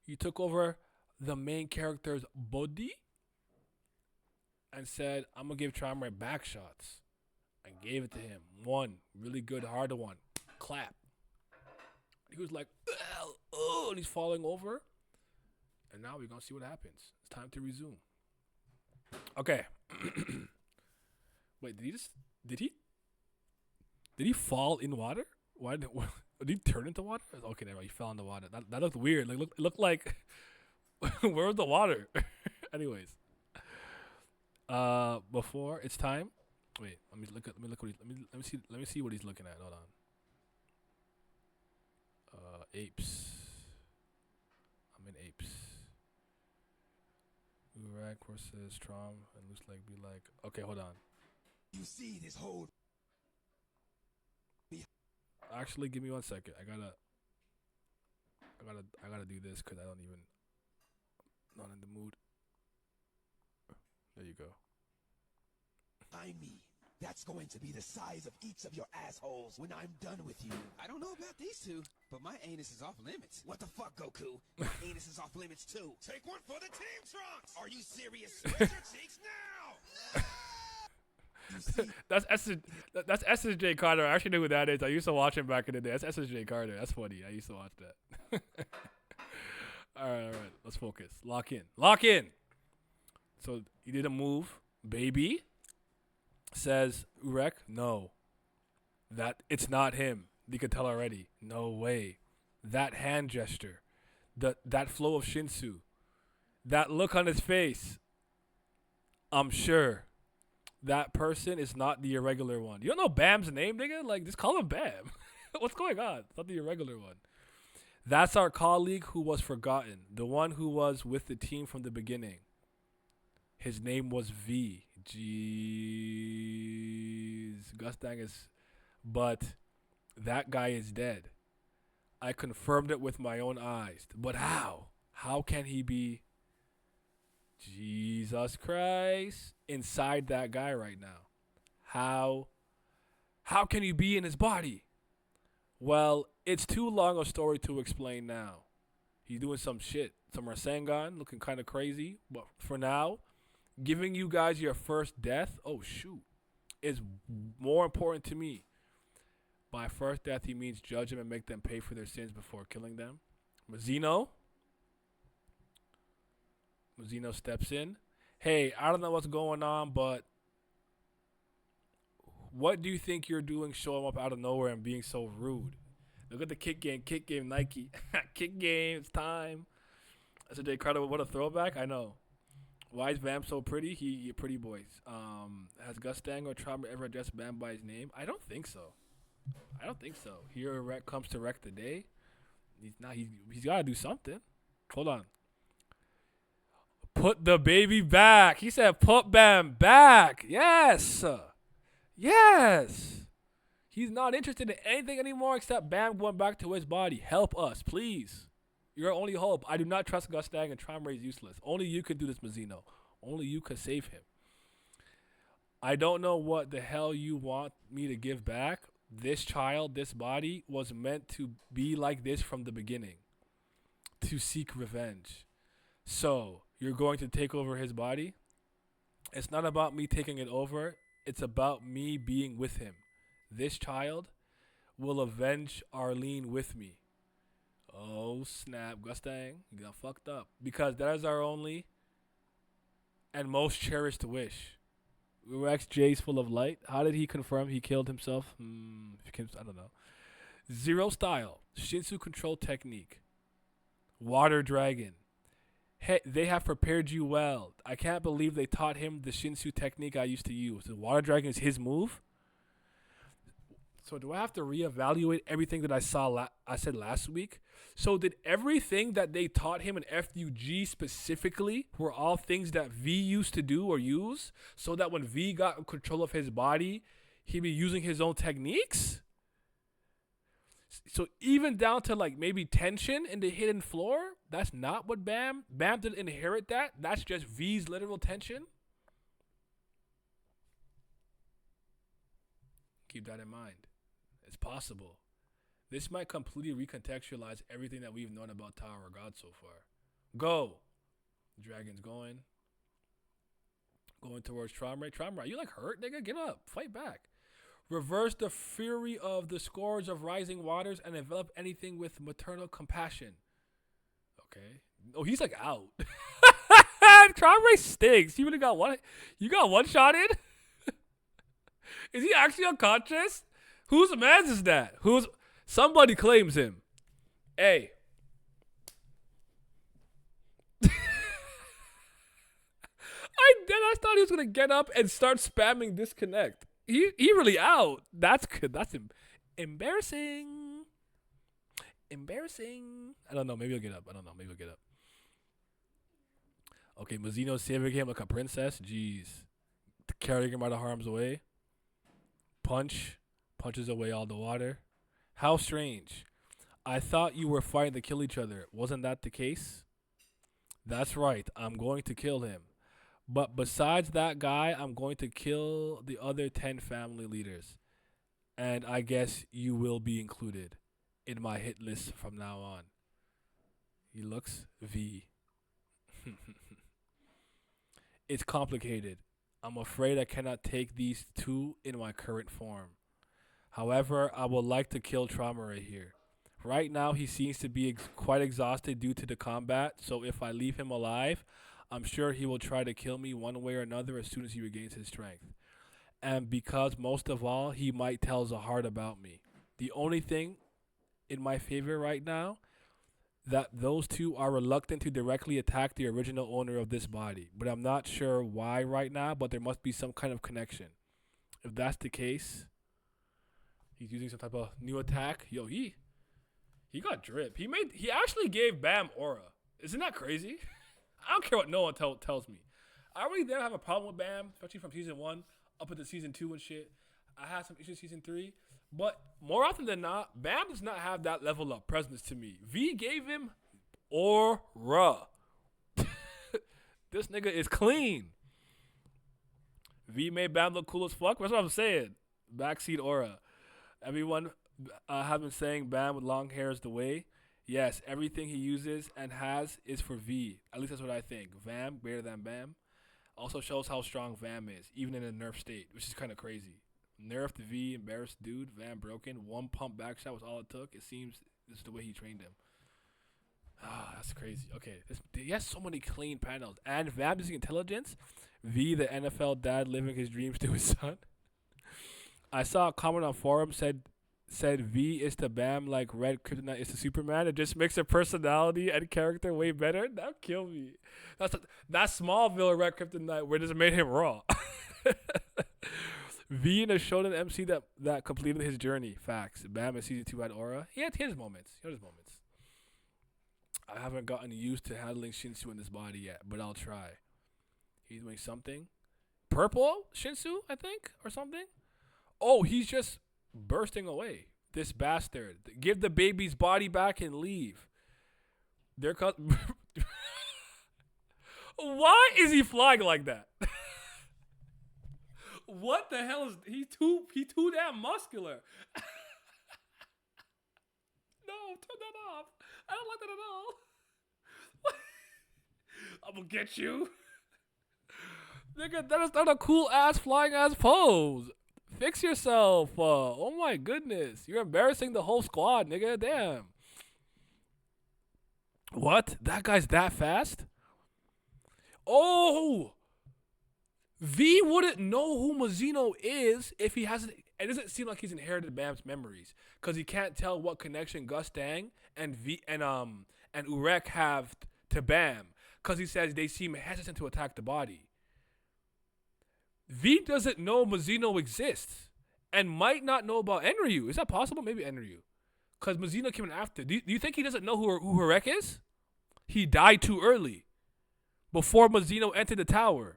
He took over the main character's body and said, I'm going to give Tramway back shots. I gave it to him. One. Really good, hard one. Clap. He was like, oh, and he's falling over. And now we're going to see what happens. It's time to resume. Okay. Wait, did he fall in water? Did he turn into water? Okay, never mind. He fell in the water. That looked weird. Like, it looked like, where's the water? Anyways. Before it's time. Wait, let me see what he's looking at. Hold on. Apes. I'm in Apes. Urak versus Trom and looks like be like. Okay, hold on. You see this whole. Actually, give me 1 second. I gotta do this because not in the mood. There you go. I me. That's going to be the size of each of your assholes when I'm done with you. I don't know about these two, but my anus is off limits. What the fuck, Goku? My anus is off limits too. Take one for the team, Trunks! Are you serious? Switch your cheeks now! That's SSJ Carter. I actually know who that is. I used to watch him back in the day. That's SSJ Carter. That's funny. I used to watch that. All right. Let's focus. Lock in. So you did a move, baby. Says Urek, no. That it's not him. You could tell already. No way. That hand gesture. That flow of Shinsu. That look on his face. I'm sure that person is not the irregular one. You don't know Bam's name, nigga? Like, just call him Bam. What's going on? It's not the irregular one. That's our colleague who was forgotten. The one who was with the team from the beginning. His name was V. Jeez. Gustang is... But that guy is dead. I confirmed it with my own eyes. But how? How can he be... Jesus Christ. Inside that guy right now. How How can you be in his body? Well, it's too long a story to explain now. He's doing some shit, some Rasengan, looking kind of crazy. But for now, giving you guys your first death, oh shoot, is more important to me. By first death, he means judge them and make them pay for their sins before killing them. Mazino steps in. Hey, I don't know what's going on, but what do you think you're doing showing up out of nowhere and being so rude? Look at the kick game, Nike. Kick game, it's time. That's a incredible. What a throwback. I know. Why is Bam so pretty? He pretty boys. Has Gustang or Trauma ever addressed Bam by his name? I don't think so. Here Rec comes to wreck the day. He's got to do something. Hold on. Put the baby back. He said put Bam back. Yes. Yes. He's not interested in anything anymore except Bam going back to his body. Help us, please. Your only hope. I do not trust Gustang and Traumre is useless. Only you could do this, Mazzino. Only you could save him. I don't know what the hell you want me to give back. This child, this body, was meant to be like this from the beginning. To seek revenge. So, you're going to take over his body? It's not about me taking it over. It's about me being with him. This child will avenge Arlene with me. Oh, snap. Gustang, you got fucked up. Because that is our only and most cherished wish. Rex J's full of light. How did he confirm he killed himself? I don't know. Zero style. Shinsu control technique. Water dragon. Hey, they have prepared you well. I can't believe they taught him the Shinsu technique I used to use. The water dragon is his move? So do I have to reevaluate everything that I said last week? So did everything that they taught him in FUG specifically were all things that V used to do or use? So that when V got control of his body, he'd be using his own techniques? So even down to like maybe tension in the hidden floor, that's not what Bam didn't inherit that. That's just V's literal tension. Keep that in mind. It's possible. This might completely recontextualize everything that we've known about Tower of God so far. Go. Dragon's going towards Traumre. Traumre, you like hurt, nigga? Get up. Fight back. Reverse the fury of the scourge of rising waters and envelop anything with maternal compassion. Okay. Oh, he's like out. Traumre stinks. You really got one. You got one shot in? Is he actually unconscious? Whose man is that? Somebody claims him. Hey. I thought he was gonna get up and start spamming disconnect. He really out. That's good. That's embarrassing. Embarrassing. I don't know. Maybe he'll get up. Okay, Mazzino saving him like a princess. Jeez. Carrying him out of harm's way. Punches away all the water. How strange. I thought you were fighting to kill each other. Wasn't that the case? That's right. I'm going to kill him. But besides that guy, I'm going to kill the other 10 family leaders. And I guess you will be included in my hit list from now on. He looks V. It's complicated. I'm afraid I cannot take these two in my current form. However, I would like to kill Traumere here. Right now, he seems to be quite exhausted due to the combat, so if I leave him alive, I'm sure he will try to kill me one way or another as soon as he regains his strength. And because most of all, he might tell Zahard about me. The only thing in my favor right now, that those two are reluctant to directly attack the original owner of this body. But I'm not sure why right now, but there must be some kind of connection. If that's the case, he's using some type of new attack. Yo, he got drip. He actually gave Bam aura. Isn't that crazy? I don't care what no one tells me. I really didn't have a problem with Bam, especially from season 1 up into season 2 and shit. I had some issues season 3. But more often than not, Bam does not have that level of presence to me. V gave him aura. This nigga is clean. V made Bam look cool as fuck. That's what I'm saying. Backseat aura. Everyone have been saying Bam with long hair is the way. Yes, everything he uses and has is for V. At least that's what I think. Vam greater than Bam. Also shows how strong Vam is, even in a nerf state, which is kind of crazy. Nerfed V, embarrassed dude, Vam broken. One pump back shot was all it took. It seems this is the way he trained him. Ah, that's crazy. Okay, he has so many clean panels. And Vam using intelligence. V, the NFL dad living his dreams to his son. I saw a comment on forum said V is to Bam like Red Kryptonite is to Superman. It just makes her personality and character way better. That kill me. That's Smallville Red Kryptonite where it just made him raw. V in a shonen MC that completed his journey. Facts. Bam in season 2 had aura. He had his moments. I haven't gotten used to handling Shinsu in this body yet, but I'll try. He's doing something. Purple Shinsu, I think, or something. Oh, he's just bursting away. This bastard. Give the baby's body back and leave. Why is he flying like that? What the hell is he too damn muscular? No, turn that off. I don't like that at all. I'm gonna get you. Nigga, that is not a cool ass flying ass pose. Fix yourself. Oh my goodness. You're embarrassing the whole squad, nigga. Damn. What? That guy's that fast? Oh! V wouldn't know who Mazzino is if he hasn't. It doesn't seem like he's inherited Bam's memories because he can't tell what connection Gus Dang and Urek have to Bam because he says they seem hesitant to attack the body. V doesn't know Mazzino exists and might not know about Enryu. Is that possible? Maybe Enryu. Because Mazzino came in after. Do you think he doesn't know who Urek is? He died too early. Before Mazzino entered the tower.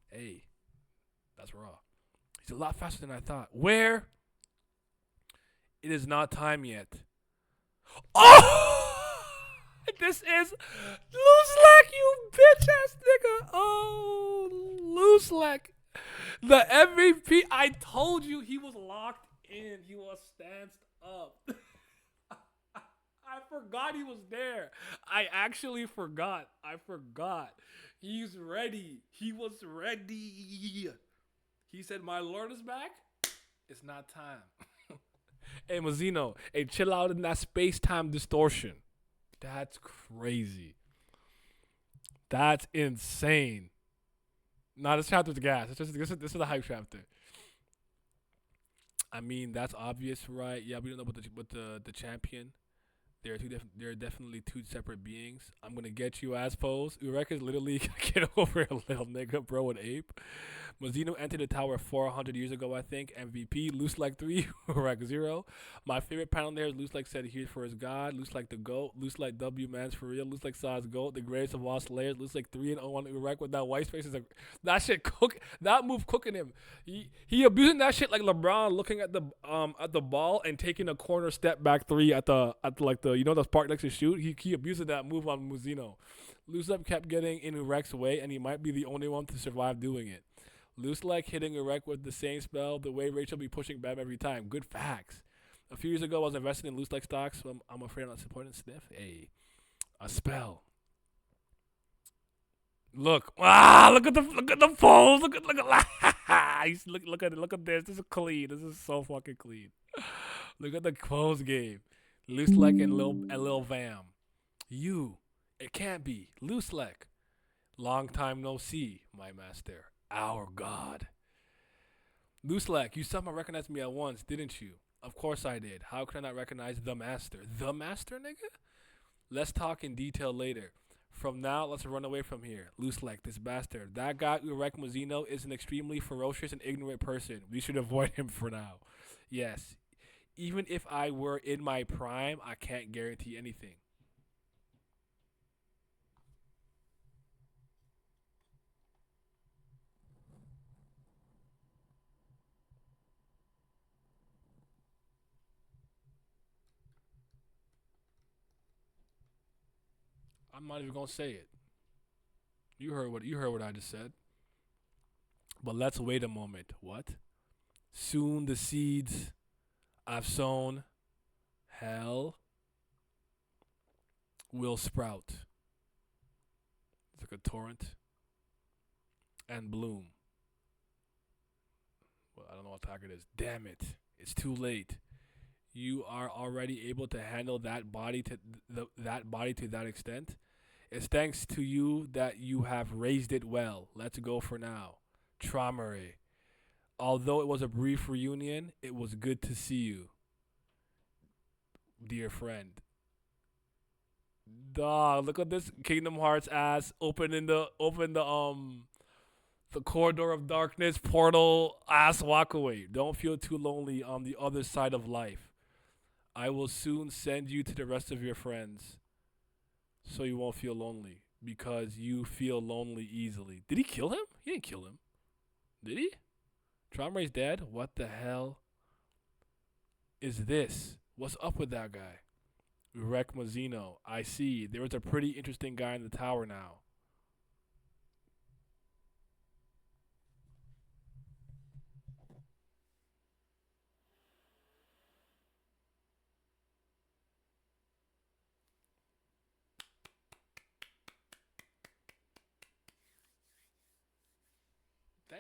Hey, that's raw. He's a lot faster than I thought. Where? It is not time yet. Oh! This is Loose Lack, you bitch ass nigga. Oh, Loose Lack. The MVP. I told you he was locked in. He was stanced up. I forgot he was there. I actually forgot. He's ready. He was ready. He said, my Lord is back. It's not time. Hey, Mazzino. Hey, chill out in that space-time distortion. That's crazy. That's insane. Nah, this chapter's gas. This is a hype chapter. I mean, that's obvious, right? Yeah, we don't know about the champion. They're definitely two separate beings. I'm gonna get you, ass pose. Urek is literally gonna get over a little nigga, bro, an ape. Mazzino entered the tower 400 years ago, I think. MVP, Loose Like 3, Urek 0. My favorite panel there is Loose Like said here for his god. Loose Like the GOAT. Loose Like W, man's for real. Loose Like Saw's GOAT, the greatest of all slayers. Loose Like 3 and 0 on Urek with that white space. That shit cook. That move cooking him. He abusing that shit like LeBron looking at the ball and taking a corner step back 3 at the you know the spark next to shoot. He abusing that move on Mazzino. Loose Up kept getting in Urek's way, and he might be the only one to survive doing it. Loose Like hitting Urek with the same spell, the way Rachel be pushing Bam every time. Good facts. A few years ago, I was investing in Loose Like stocks, so I'm afraid I'm not supporting Sniff. Hey, a spell. Look at the pose. Look at this. This is clean. This is so fucking clean. Look at the pose game. Loose Like and Lil Vam. It can't be Loose Like. Long time no see, my master. Our God. Loose Like, you somehow recognized me at once, didn't you? Of course I did. How could I not recognize the master? The master, nigga? Let's talk in detail later. From now, let's run away from here. Loose Like, this bastard. That guy, Urek Mazzino, is an extremely ferocious and ignorant person. We should avoid him for now. Yes. Even if I were in my prime, I can't guarantee anything. I'm not even gonna say it. You heard what I just said. But let's wait a moment. What? Soon the seeds I've sown, hell, will sprout. It's like a torrent and bloom. Well, I don't know what time it is. Damn it. It's too late. You are already able to handle that body to that body to that extent. It's thanks to you that you have raised it well. Let's go for now. Traumere. Although it was a brief reunion, it was good to see you, dear friend. Dog, look at this Kingdom Hearts ass open the corridor of darkness portal ass walk away. Don't feel too lonely on the other side of life. I will soon send you to the rest of your friends so you won't feel lonely because you feel lonely easily. Did he kill him? He didn't kill him. Did he? Traumare's dead? What the hell is this? What's up with that guy? Rek Mazzino. I see. There was a pretty interesting guy in the tower now. Damn.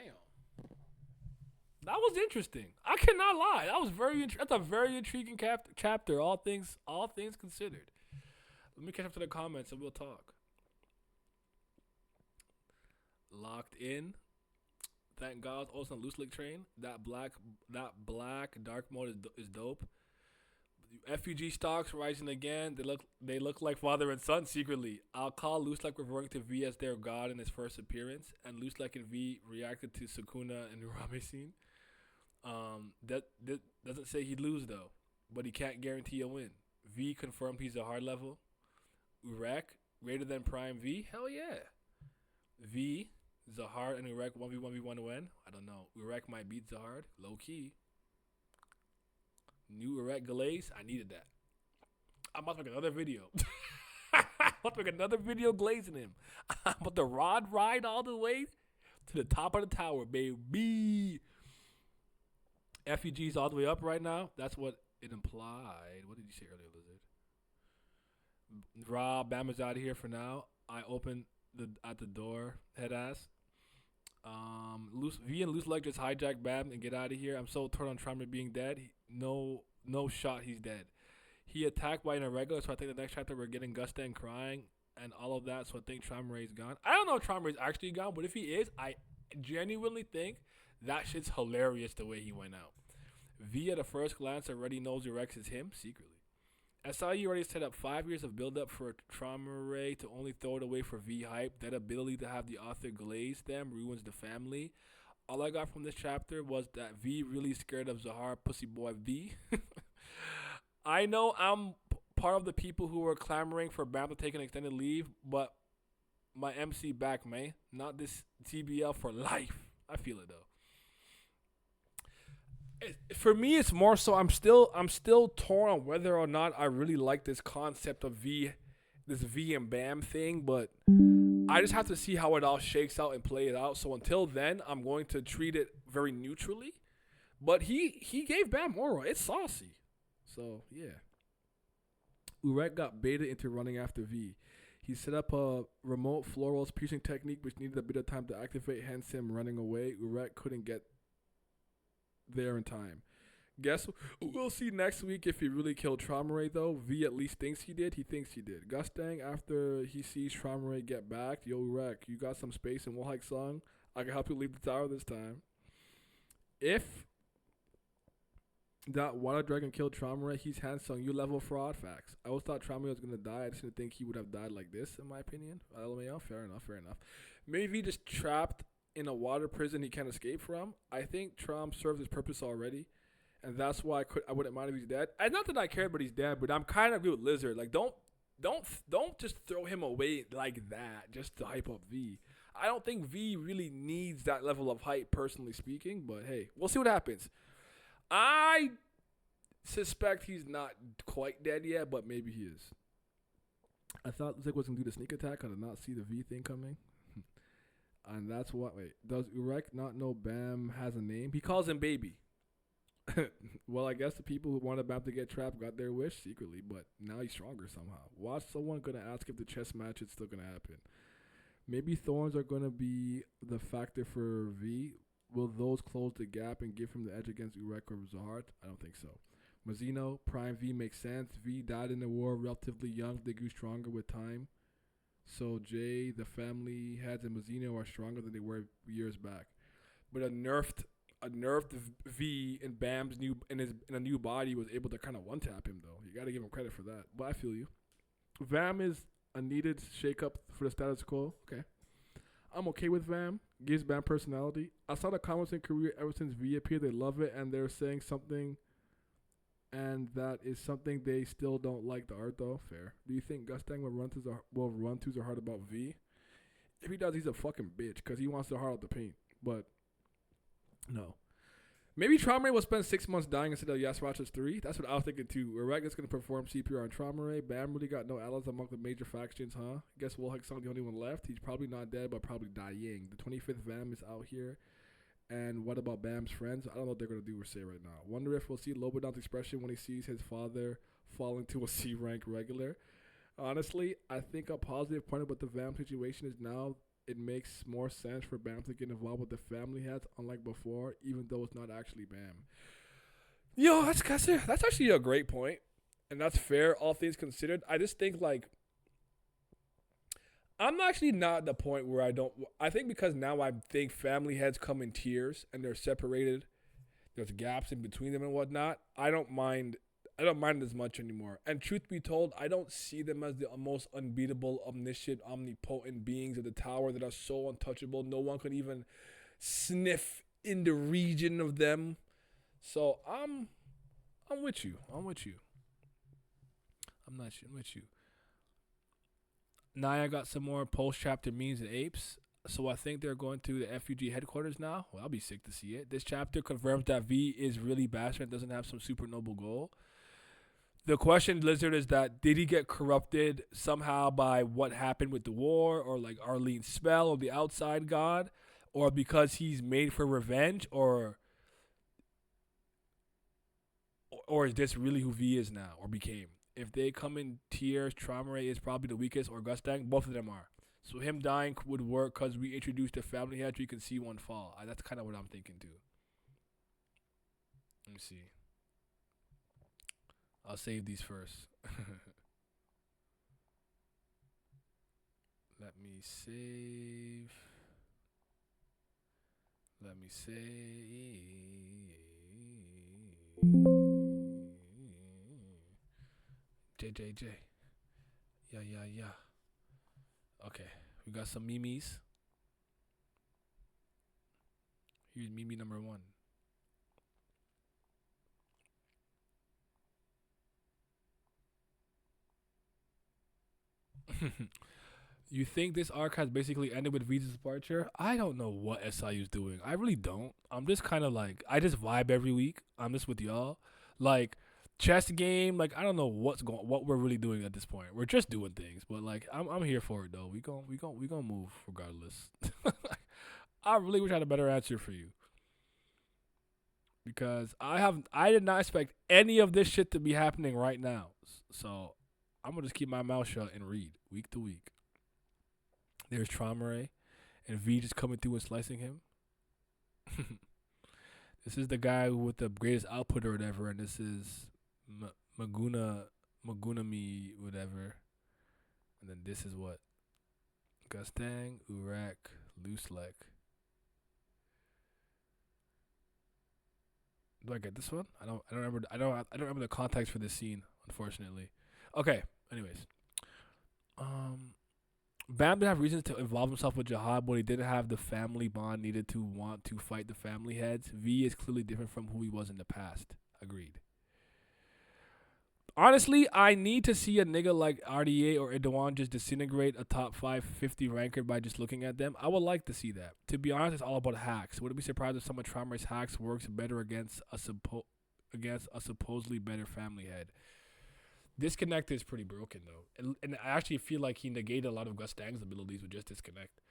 That was interesting. I cannot lie. That was that's a very intriguing chapter. All things considered. Let me catch up to the comments and we'll talk. Locked in. Thank God. Also on Loose Lake Train. That black dark mode is dope. FUG stocks rising again. They look like father and son secretly. I'll call Loose Like reverting to V as their god in his first appearance, and Loose Like and V reacted to Sukuna and Urame scene. That doesn't say he'd lose though, but he can't guarantee a win. V confirmed he's a hard level. Urek greater than Prime V. Hell yeah. V Zahard and Urek 1v1v1 win. I don't know. Urek might beat Zahard. Low key. New Erect Glaze, I needed that. I'm about to make another video. I'm about to make another video glazing him. I'm about to ride all the way to the top of the tower, baby. FUG's all the way up right now. That's what it implied. What did you say earlier, Lizard? Rob, Bama's out of here for now. I open at the door, head ass. V and Loose Leg just hijack Bam and get out of here. I'm so torn on Traumer being dead. No shot, he's dead. He attacked by an irregular, so I think the next chapter we're getting Gustan crying and all of that, so I think Traumer is gone. I don't know if Traumer is actually gone, but if he is, I genuinely think that shit's hilarious the way he went out. V at a first glance already knows Urex is him, secretly. SIU already set up 5 years of build-up for Traumer to only throw it away for V hype. That ability to have the author glaze them ruins the family. All I got from this chapter was that V really scared of Zahar Pussy Boy V. I know I'm part of the people who were clamoring for Bam to take an extended leave, but my MC back, man. Not this TBL for life. I feel it though. For me, it's more so I'm still torn on whether or not I really like this concept of this V and Bam thing, but I just have to see how it all shakes out and play it out. So until then, I'm going to treat it very neutrally. But he gave Bam aura. It's saucy. So yeah. Urek got beta into running after V. He set up a remote florals piercing technique which needed a bit of time to activate, hence him running away. Urek couldn't get there in time. Guess we'll see next week if he really killed Traumer though. V at least thinks he did. He thinks he did. Gustang, after he sees Traumer get back, yo Urek, you got some space in Wall Hike Song? I can help you leave the tower this time. If that Water Dragon killed Traumer, he's handsome. You level fraud facts. I always thought Traumer was gonna die. I just didn't think he would have died like this, in my opinion. LMAO, fair enough. Maybe just trapped in a water prison he can't escape from. I think Trom served his purpose already, and that's why I wouldn't mind if he's dead. And not that I care, but he's dead. But I'm kind of agree with Lizard. Like, don't just throw him away like that just to hype up V. I don't think V really needs that level of hype, personally speaking. But hey, we'll see what happens. I suspect he's not quite dead yet, but maybe he is. I thought Zik was gonna do the sneak attack. I did not see the V thing coming. And that's what. Wait, does Urek not know Bam has a name? He calls him Baby. Well, I guess the people who wanted Bam to get trapped got their wish secretly, but now he's stronger somehow. Watch someone gonna ask if the chess match is still gonna happen. Maybe thorns are gonna be the factor for V. Will those close the gap and give him the edge against Urek or Zahart? I don't think so. Mazzino, Prime V makes sense. V died in the war relatively young. They grew stronger with time. So Jay, the family heads, and Mazzino are stronger than they were years back. But a nerfed V in Bam's in a new body was able to kind of one tap him though. You got to give him credit for that. But I feel you. Vam is a needed shakeup for the status quo. Okay, I'm okay with Vam. Gives Bam personality. I saw the comments in Korea ever since V appeared. They love it and they're saying something. And that is something they still don't like the art though. Fair. Do you think Gustang will run twos are hard about V? If he does, he's a fucking bitch because he wants to hard out the paint. But no. Maybe Traumare will spend 6 months dying instead of Yasrach's 3. That's what I was thinking too. Urek is going to perform CPR on Traumare. Bam really got no allies among the major factions, huh? Guess Wolhek's the only one left. He's probably not dead, but probably dying. The 25th Vam is out here. And what about Bam's friends? I don't know what they're going to do or say right now. Wonder if we'll see Lobodan's expression when he sees his father fall into a C rank regular. Honestly, I think a positive point about the Vam situation is now it makes more sense for Bam to get involved with the family heads, unlike before, even though it's not actually Bam. Yo, that's actually a great point, and that's fair, all things considered. I just think, like, I'm actually not at the point where I think because now I think family heads come in tiers, and they're separated, there's gaps in between them and whatnot, I don't mind as much anymore. And truth be told, I don't see them as the most unbeatable, omniscient, omnipotent beings of the tower that are so untouchable. No one could even sniff in the region of them. So I'm with you. I'm with you. I'm with you. Naya got some more post-chapter memes and apes. So I think they're going to the FUG headquarters now. Well, I'll be sick to see it. This chapter confirms that V is really bastard and doesn't have some super noble goal. The question, Lizard, is that did he get corrupted somehow by what happened with the war or like Arlene's spell or the outside god, or because he's made for revenge, or is this really who V is now or became? If they come in tiers, Traumare is probably the weakest, or Gustang. Both of them are. So him dying would work because we introduced a family head so you can see one fall. That's kind of what I'm thinking too. Let me see. I'll save these first. Let me save. JJJ. Yeah. Okay, we got some memes. Here's meme number 1. You think this arc has basically ended with V's departure? I don't know what SIU's doing. I really don't. I'm just kind of like, I just vibe every week. I'm just with y'all. Like, chess game, like, I don't know what we're really doing at this point. We're just doing things, but like, I'm here for it though. We gonna move regardless. I really wish I had a better answer for you, because I did not expect any of this shit to be happening right now. So I'm gonna just keep my mouth shut and read week to week. There's Traumare and V just coming through and slicing him. This is the guy with the greatest output or whatever, and this is Magunami whatever. And then this is what? Gustang, Urek, Looselek. Do I get this one? I don't remember the context for this scene, unfortunately. Okay, anyways. Bam didn't have reasons to involve himself with Jihad, but he didn't have the family bond needed to want to fight the family heads. V is clearly different from who he was in the past. Agreed. Honestly, I need to see a nigga like RDA or Idawan just disintegrate a top 550 ranker by just looking at them. I would like to see that. To be honest, it's all about hacks. Wouldn't be surprised if some of Traumare's hacks works better against a supposedly better family head. Disconnect is pretty broken, though. And I actually feel like he negated a lot of Gustang's abilities with just Disconnect.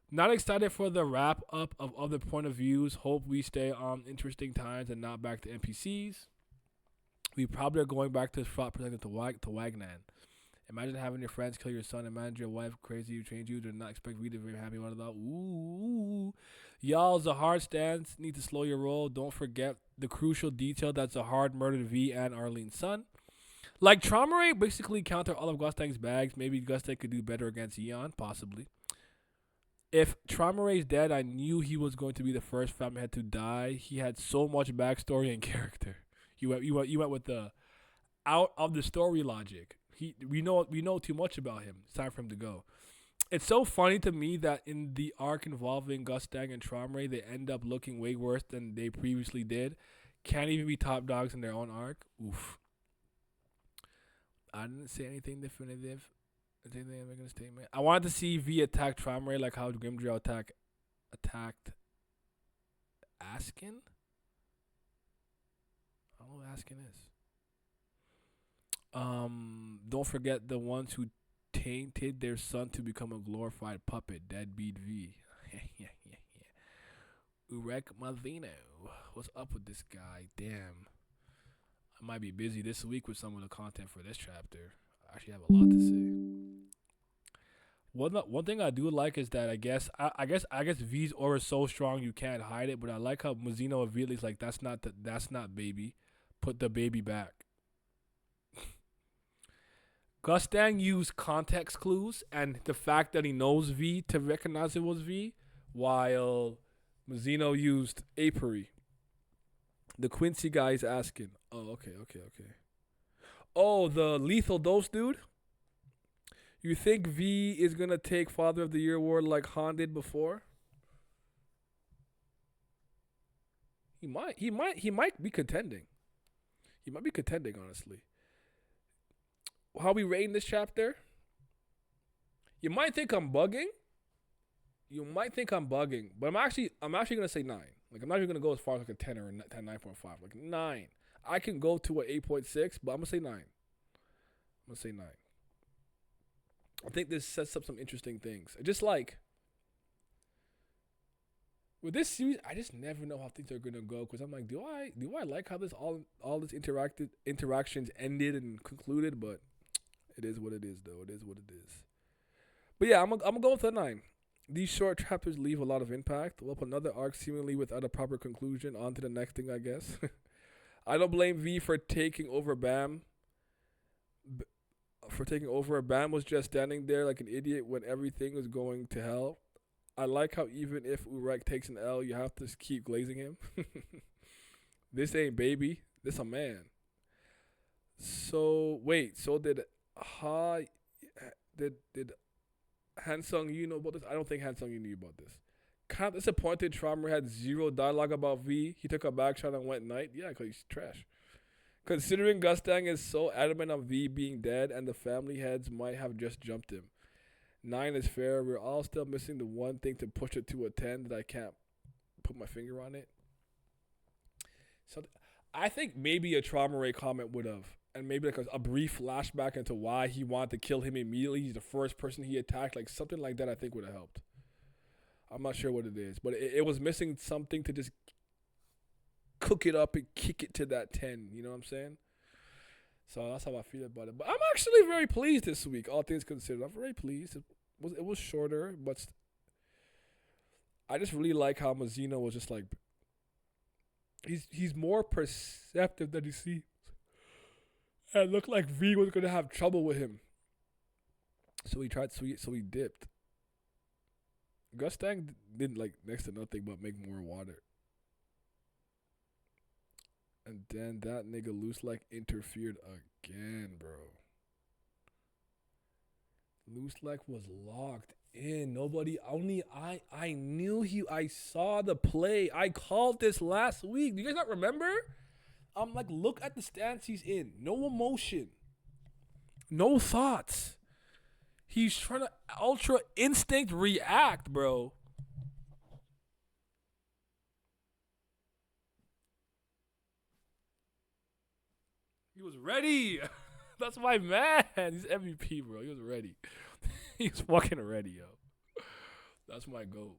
Not excited for the wrap up of other point of views. Hope we stay on interesting times and not back to NPCs. We probably are going back to fraud protected to Wagnan. Imagine having your friends kill your son. Imagine your wife crazy you change you. Do not expect me to be very happy about that. Ooh. Y'all, Zahard stance. Need to slow your roll. Don't forget the crucial detail that Zahard murdered V and Arlene's son. Like, Traumeré basically counter all of Gustang's bags. Maybe Gustang could do better against Eon, possibly. If Traumeré's dead, I knew he was going to be the first family head to die. He had so much backstory and character. You went with the out of the story logic. We know too much about him. It's time for him to go. It's so funny to me that in the arc involving Gustang and Traumeré, they end up looking way worse than they previously did. Can't even be top dogs in their own arc. Oof. I didn't say anything definitive. I think they're making a statement. I wanted to see V attack Traumeré like how Grimdrill attacked Askin. I don't know what Askin is. Don't forget the ones who tainted their son to become a glorified puppet. Deadbeat V. Yeah. Urek Malvino. What's up with this guy? Damn. I might be busy this week with some of the content for this chapter. I actually have a lot to say. One thing I do like is that I guess V's aura is so strong you can't hide it, but I like how Mazino immediately is like, that's not baby. Put the baby back. Gustang used context clues and the fact that he knows V to recognize it was V, while Mazino used apiary. The Quincy guy is asking. Oh, okay. Oh, the lethal dose dude? You think V is going to take Father of the Year award like Han did before? He might be contending. He might be contending, honestly. How we rating this chapter? You might think I'm bugging. But I'm actually gonna say 9. Like, I'm not even gonna go as far as like a 10 or a 9.5. Like 9. I can go to an 8.6, but I'm gonna say 9. I think this sets up some interesting things. Just like with this series, I just never know how things are gonna go because I'm like, do I like how this all this interactions ended and concluded? But it is what it is, though. It is what it is. But yeah, I'm gonna go with a 9. These short chapters leave a lot of impact. We'll put another arc seemingly without a proper conclusion. On to the next thing, I guess. I don't blame V for taking over Bam. Bam was just standing there like an idiot when everything was going to hell. I like how even if Urek takes an L, you have to keep glazing him. This ain't baby. This a man. So wait. So did Hansung Yu know about this? I don't think Hansung Yu knew about this. Kind of disappointed Traumer had zero dialogue about V. He took a back shot and went night. Yeah, because he's trash. Considering Gustang is so adamant on V being dead and the family heads might have just jumped him. 9 is fair. We're all still missing the one thing to push it to a 10 that I can't put my finger on it. So I think maybe a Traumer comment would have. And maybe like a brief flashback into why he wanted to kill him immediately. He's the first person he attacked. Like something like that I think would have helped. I'm not sure what it is. But it was missing something to just cook it up and kick it to that 10. You know what I'm saying? So that's how I feel about it. But I'm actually very pleased this week, all things considered. I'm very pleased. It was shorter, but I just really like how Mazino was just like, he's more perceptive than he seems. And it looked like V was going to have trouble with him. So he tried, so he dipped. Gustang did like next to nothing but make more water. And then that nigga Loose like interfered again, bro. Loose like was locked in. Nobody, only I knew I saw the play. I called this last week. Do you guys not remember? I'm like, look at the stance he's in. No emotion. No thoughts. He's trying to ultra instinct react, bro. He was ready. That's my man. He's MVP, bro. He was ready. He was fucking ready, yo. That's my goal.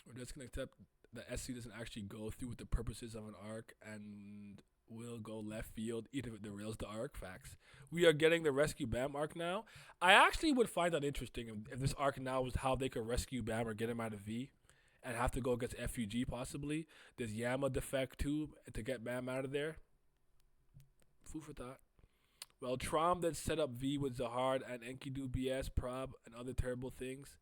We're just gonna accept that SC doesn't actually go through with the purposes of an arc and will go left field even if it derails the arc. Facts. We are getting the Rescue Bam arc now. I actually would find that interesting if this arc now was how they could rescue Bam or get him out of V and have to go against FUG possibly. Does Yama defect too to get Bam out of there? Food for thought. Well, Trom then set up V with Zahard and Enkidu BS, Prob, and other terrible things.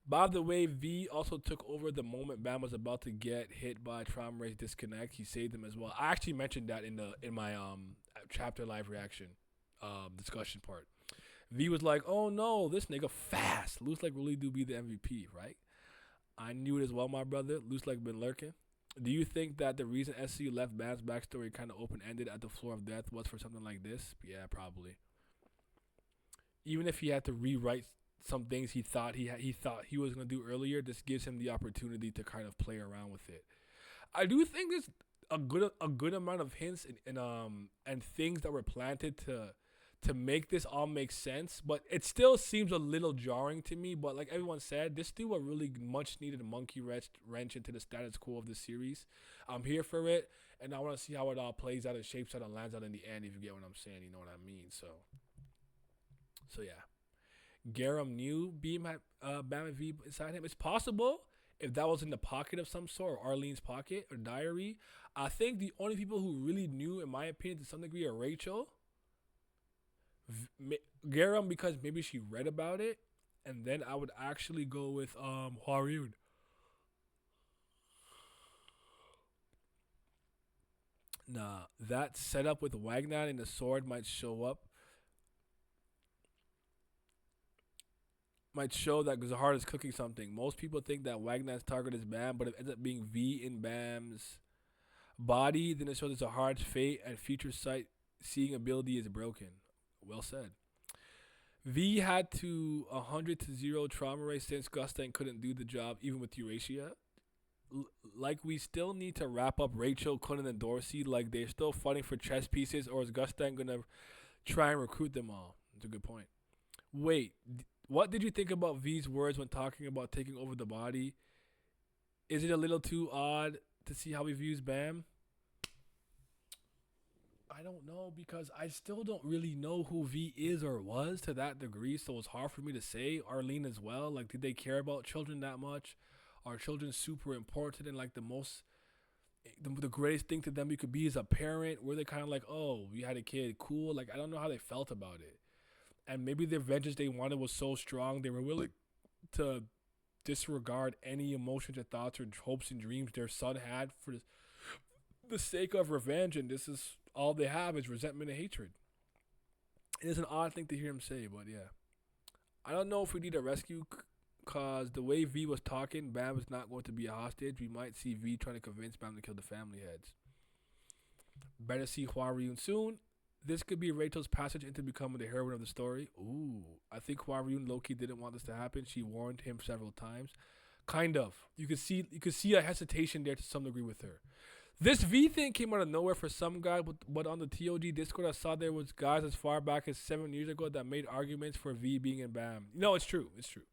By the way, V also took over the moment Bam was about to get hit by Trom Ray's disconnect. He saved him as well. I actually mentioned that in my chapter live reaction discussion part. V was like, "Oh no, this nigga fast. Looks like really do be the MVP, right?" I knew it as well, my brother. Looks like been lurking. Do you think that the reason SC left Bam's backstory kind of open-ended at the floor of death was for something like this? Yeah, probably. Even if he had to rewrite some things he thought he was gonna do earlier, this gives him the opportunity to kind of play around with it. I do think there's a good amount of hints and things that were planted to make this all make sense, but it still seems a little jarring to me. But like everyone said, this threw a really much needed monkey wrench into the status quo of the series. I'm here for it, and I want to see how it all plays out and shapes out and lands out in the end. If you get what I'm saying, you know what I mean. So yeah. Garam knew Beam had Bam and V inside him. It's possible if that was in the pocket of some sort, or Arlene's pocket or diary. I think the only people who really knew, in my opinion, to some degree, are Rachel. Garam, because maybe she read about it, and then I would actually go with Hwaryun. Nah, that setup with Wagner and the sword might show that Zahard is cooking something. Most people think that Wagner's target is Bam, but if it ends up being V in Bam's body, then it shows that Zahard's fate and future sight seeing ability is broken. Well said. V had to 100-0 trauma ray since Gustain couldn't do the job even with Eurasia. Like, we still need to wrap up Rachel, Conan, and Dorsey. Like, they're still fighting for chess pieces, or is Gustain going to try and recruit them all? That's a good point. Wait, what did you think about V's words when talking about taking over the body? Is it a little too odd to see how he views Bam? I don't know, because I still don't really know who V is or was to that degree, so it's hard for me to say. Arlene as well. Like, did they care about children that much? Are children super important and like the greatest thing to them you could be as a parent? Were they kind of like, oh, we had a kid, cool? Like, I don't know how they felt about it. And maybe the vengeance they wanted was so strong they were willing to disregard any emotions or thoughts or hopes and dreams their son had for the sake of revenge, and this is all they have is resentment and hatred. It is an odd thing to hear him say, but yeah. I don't know if we need a rescue, because the way V was talking, Bam is not going to be a hostage. We might see V trying to convince Bam to kill the family heads. Better see Hwaryun soon. This could be Rachel's passage into becoming the heroine of the story. Ooh, I think Hwaryun low-key didn't want this to happen. She warned him several times. Kind of. You could see a hesitation there to some degree with her. This V thing came out of nowhere for some guy, but on the TOG Discord, I saw there was guys as far back as 7 years ago that made arguments for V being in Bam. No, it's true. It's true.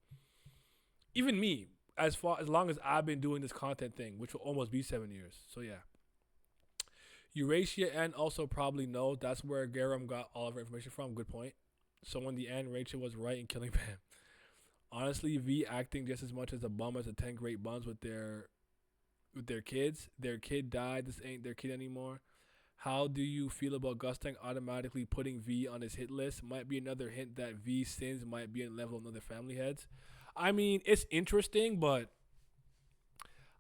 Even me, as long as I've been doing this content thing, which will almost be 7 years. So yeah. Eurasia and also probably know that's where Garam got all of her information from. Good point. So in the end, Rachel was right in killing Bam. Honestly, V acting just as much as a bum as the 10 great buns with their kids. Their kid died. This ain't their kid anymore. How do you feel about Gustain automatically putting V on his hit list? Might be another hint that V's sins might be in level of other family heads. I mean, it's interesting, but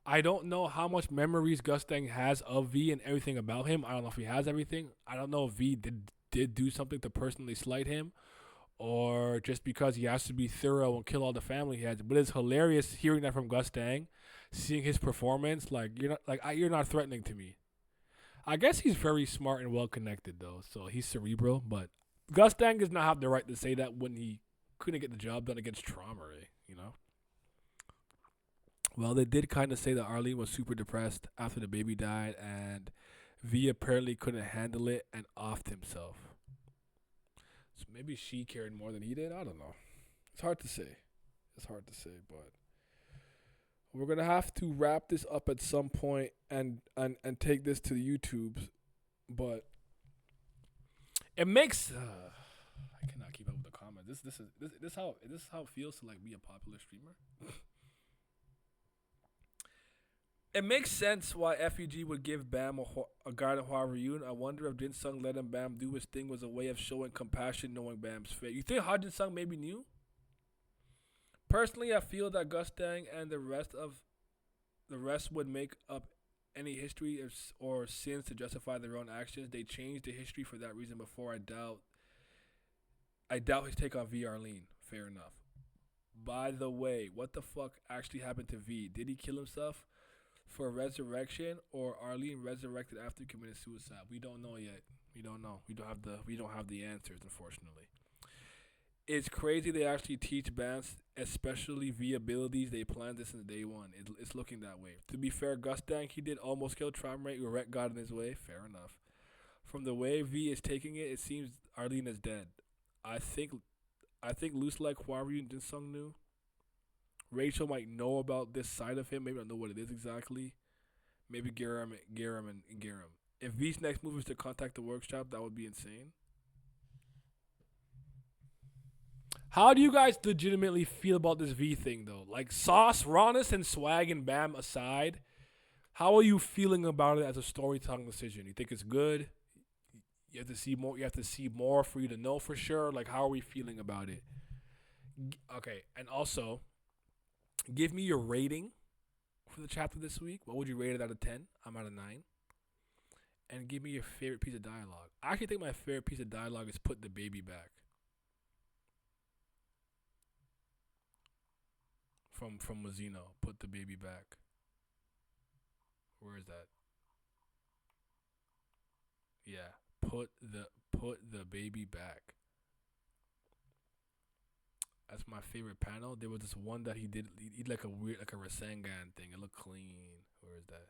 I don't know how much memories Gustain has of V and everything about him. I don't know if he has everything. I don't know if V did do something to personally slight him, or just because he has to be thorough and kill all the family heads. But it's hilarious hearing that from Gustain, seeing his performance. Like, you're not threatening to me. I guess he's very smart and well connected though, so he's cerebral. But Gustain does not have the right to say that when he couldn't get the job done against Trauma, you know. Well, they did kind of say that Arlene was super depressed after the baby died, and V apparently couldn't handle it and offed himself. So maybe she cared more than he did. I don't know. It's hard to say. It's hard to say, but we're gonna have to wrap this up at some point and take this to the YouTubes. But it makes I cannot keep up with the comments. This how it feels to like be a popular streamer. It makes sense why FEG would give Bam a guard of Hwa Ryun. I wonder if Jin Sung letting Bam do his thing was a way of showing compassion, knowing Bam's fate. You think Jin Sung maybe knew? Personally, I feel that Gustang and the rest would make up any history or sins to justify their own actions. They changed the history for that reason before. I doubt his take on V Arlene. Fair enough. By the way, what the fuck actually happened to V? Did he kill himself for resurrection, or Arlene resurrected after committing suicide? We don't know yet. We don't know. We don't have the answers, unfortunately. It's crazy they actually teach bands, especially V abilities. They planned this since day one. It's looking that way. To be fair, Gustang, he did almost kill Tramrate. Urek got in his way. Fair enough. From the way V is taking it, it seems Arlene is dead. I think Loose like Huari and Jin Sung knew. Rachel might know about this side of him. Maybe not know what it is exactly. Maybe Garam. If V's next move is to contact the workshop, that would be insane. How do you guys legitimately feel about this V thing, though? Like, sauce, rawness, and swag and Bam aside, how are you feeling about it as a storytelling decision? You think it's good? You have to see more. You have to see more for you to know for sure. Like, how are we feeling about it? Okay, and also, give me your rating for the chapter this week. What would you rate it out of 10? I'm out of 9. And give me your favorite piece of dialogue. I actually think my favorite piece of dialogue is "Put the baby back." From Mazzino. Put the baby back. Where is that? Yeah. Put the baby back. That's my favorite panel. There was this one that he did like a weird, like a Rasengan thing. It looked clean. Where is that?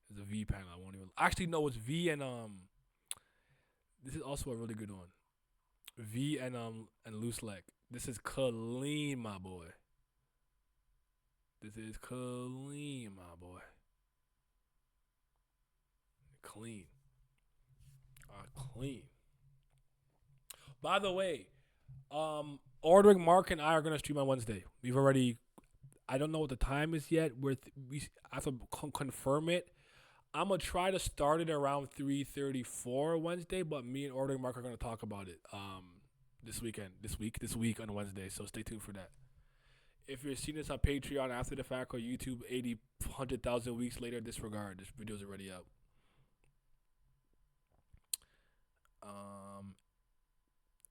There's a V panel. I won't even actually no, it's V and this is also a really good one. V and Loose Leg. This is clean, my boy. This is clean, my boy. Clean. Clean. By the way, Ordering Mark and I are gonna stream on Wednesday. We've already. I don't know what the time is yet. We have to confirm it. I'm gonna try to start it around 3:34 Wednesday, but me and Ordering Mark are gonna talk about it. This week on Wednesday. So stay tuned for that. If you're seeing this on Patreon after the fact or YouTube 100,000 weeks later, disregard. This video's already out.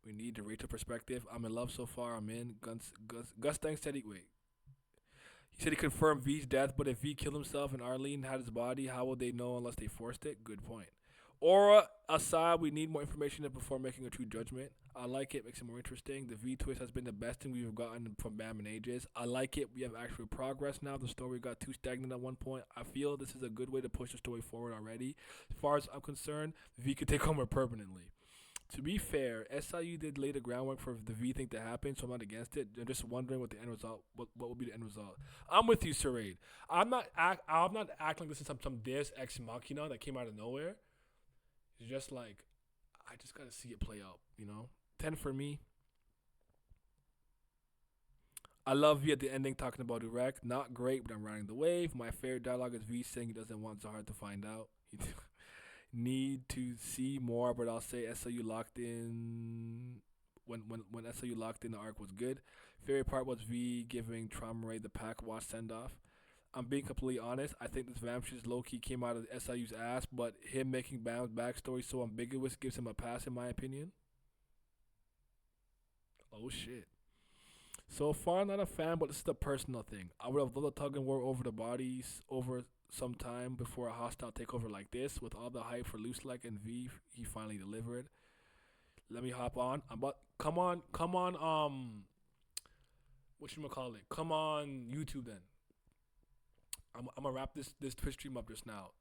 We need the Rachel perspective. I'm in love so far. I'm in. Gustang said he said he confirmed V's death, but if V killed himself and Arlene had his body, how would they know unless they forced it? Good point. Aura aside, we need more information before making a true judgment. I like it. Makes it more interesting. The V twist has been the best thing we've gotten from Bam in ages. I like it. We have actual progress now. The story got too stagnant at one point. I feel this is a good way to push the story forward already. As far as I'm concerned, V could take over permanently. To be fair, SIU did lay the groundwork for the V thing to happen, so I'm not against it. I'm just wondering what the end result, what would be the end result. I'm with you, Sarade. I'm not acting like this is some Deus Ex Machina that came out of nowhere. It's just like, I just gotta see it play out, 10 for me. I love V at the ending talking about Urek. Not great, but I'm riding the wave. My favorite dialogue is V saying he doesn't want Zahar to find out. Need to see more, but I'll say SLU locked in. When SLU locked in, the arc was good. Favorite part was V giving Traumaray the pack watch send off. I'm being completely honest. I think this Vamshis low key came out of SIU's ass, but him making Bam's backstory so ambiguous gives him a pass, in my opinion. Oh shit. So far, not a fan, but this is a personal thing. I would have loved a tug and war over the bodies over some time before a hostile takeover like this. With all the hype for Loose Like and V, he finally delivered. Let me hop on. Come on, whatchamacallit? Come on YouTube then. I'm gonna wrap this Twitch stream up just now.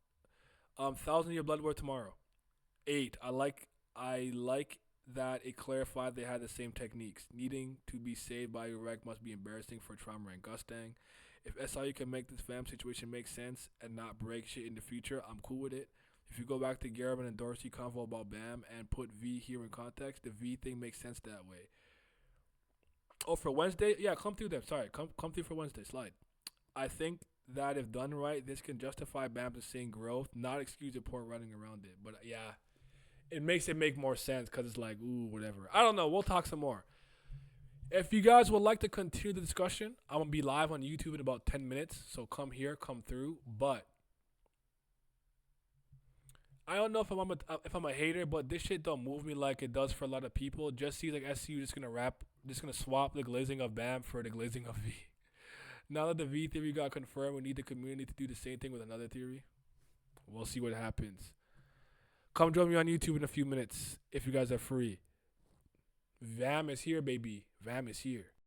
1,000 Year Blood War tomorrow. 8. I like that it clarified they had the same techniques. Needing to be saved by your wreck must be embarrassing for Trauma and Gustang. If SIU can make this fam situation make sense and not break shit in the future, I'm cool with it. If you go back to Garriman and Dorsey convo about Bam and put V here in context, the V thing makes sense that way. Oh, for Wednesday? Yeah, come through them. Sorry, come through for Wednesday. Slide. I think that if done right, this can justify Bam's seeing growth, not excuse the poor running around it. But yeah, it makes it make more sense because it's like, ooh, whatever. I don't know. We'll talk some more. If you guys would like to continue the discussion, I'm going to be live on YouTube in about 10 minutes. So come here, come through. But I don't know if I'm a hater, but this shit don't move me like it does for a lot of people. It just seems like SCU just gonna swap the glazing of Bam for the glazing of V. Now that the V theory got confirmed, we need the community to do the same thing with another theory. We'll see what happens. Come join me on YouTube in a few minutes if you guys are free. Vam is here, baby. Vam is here.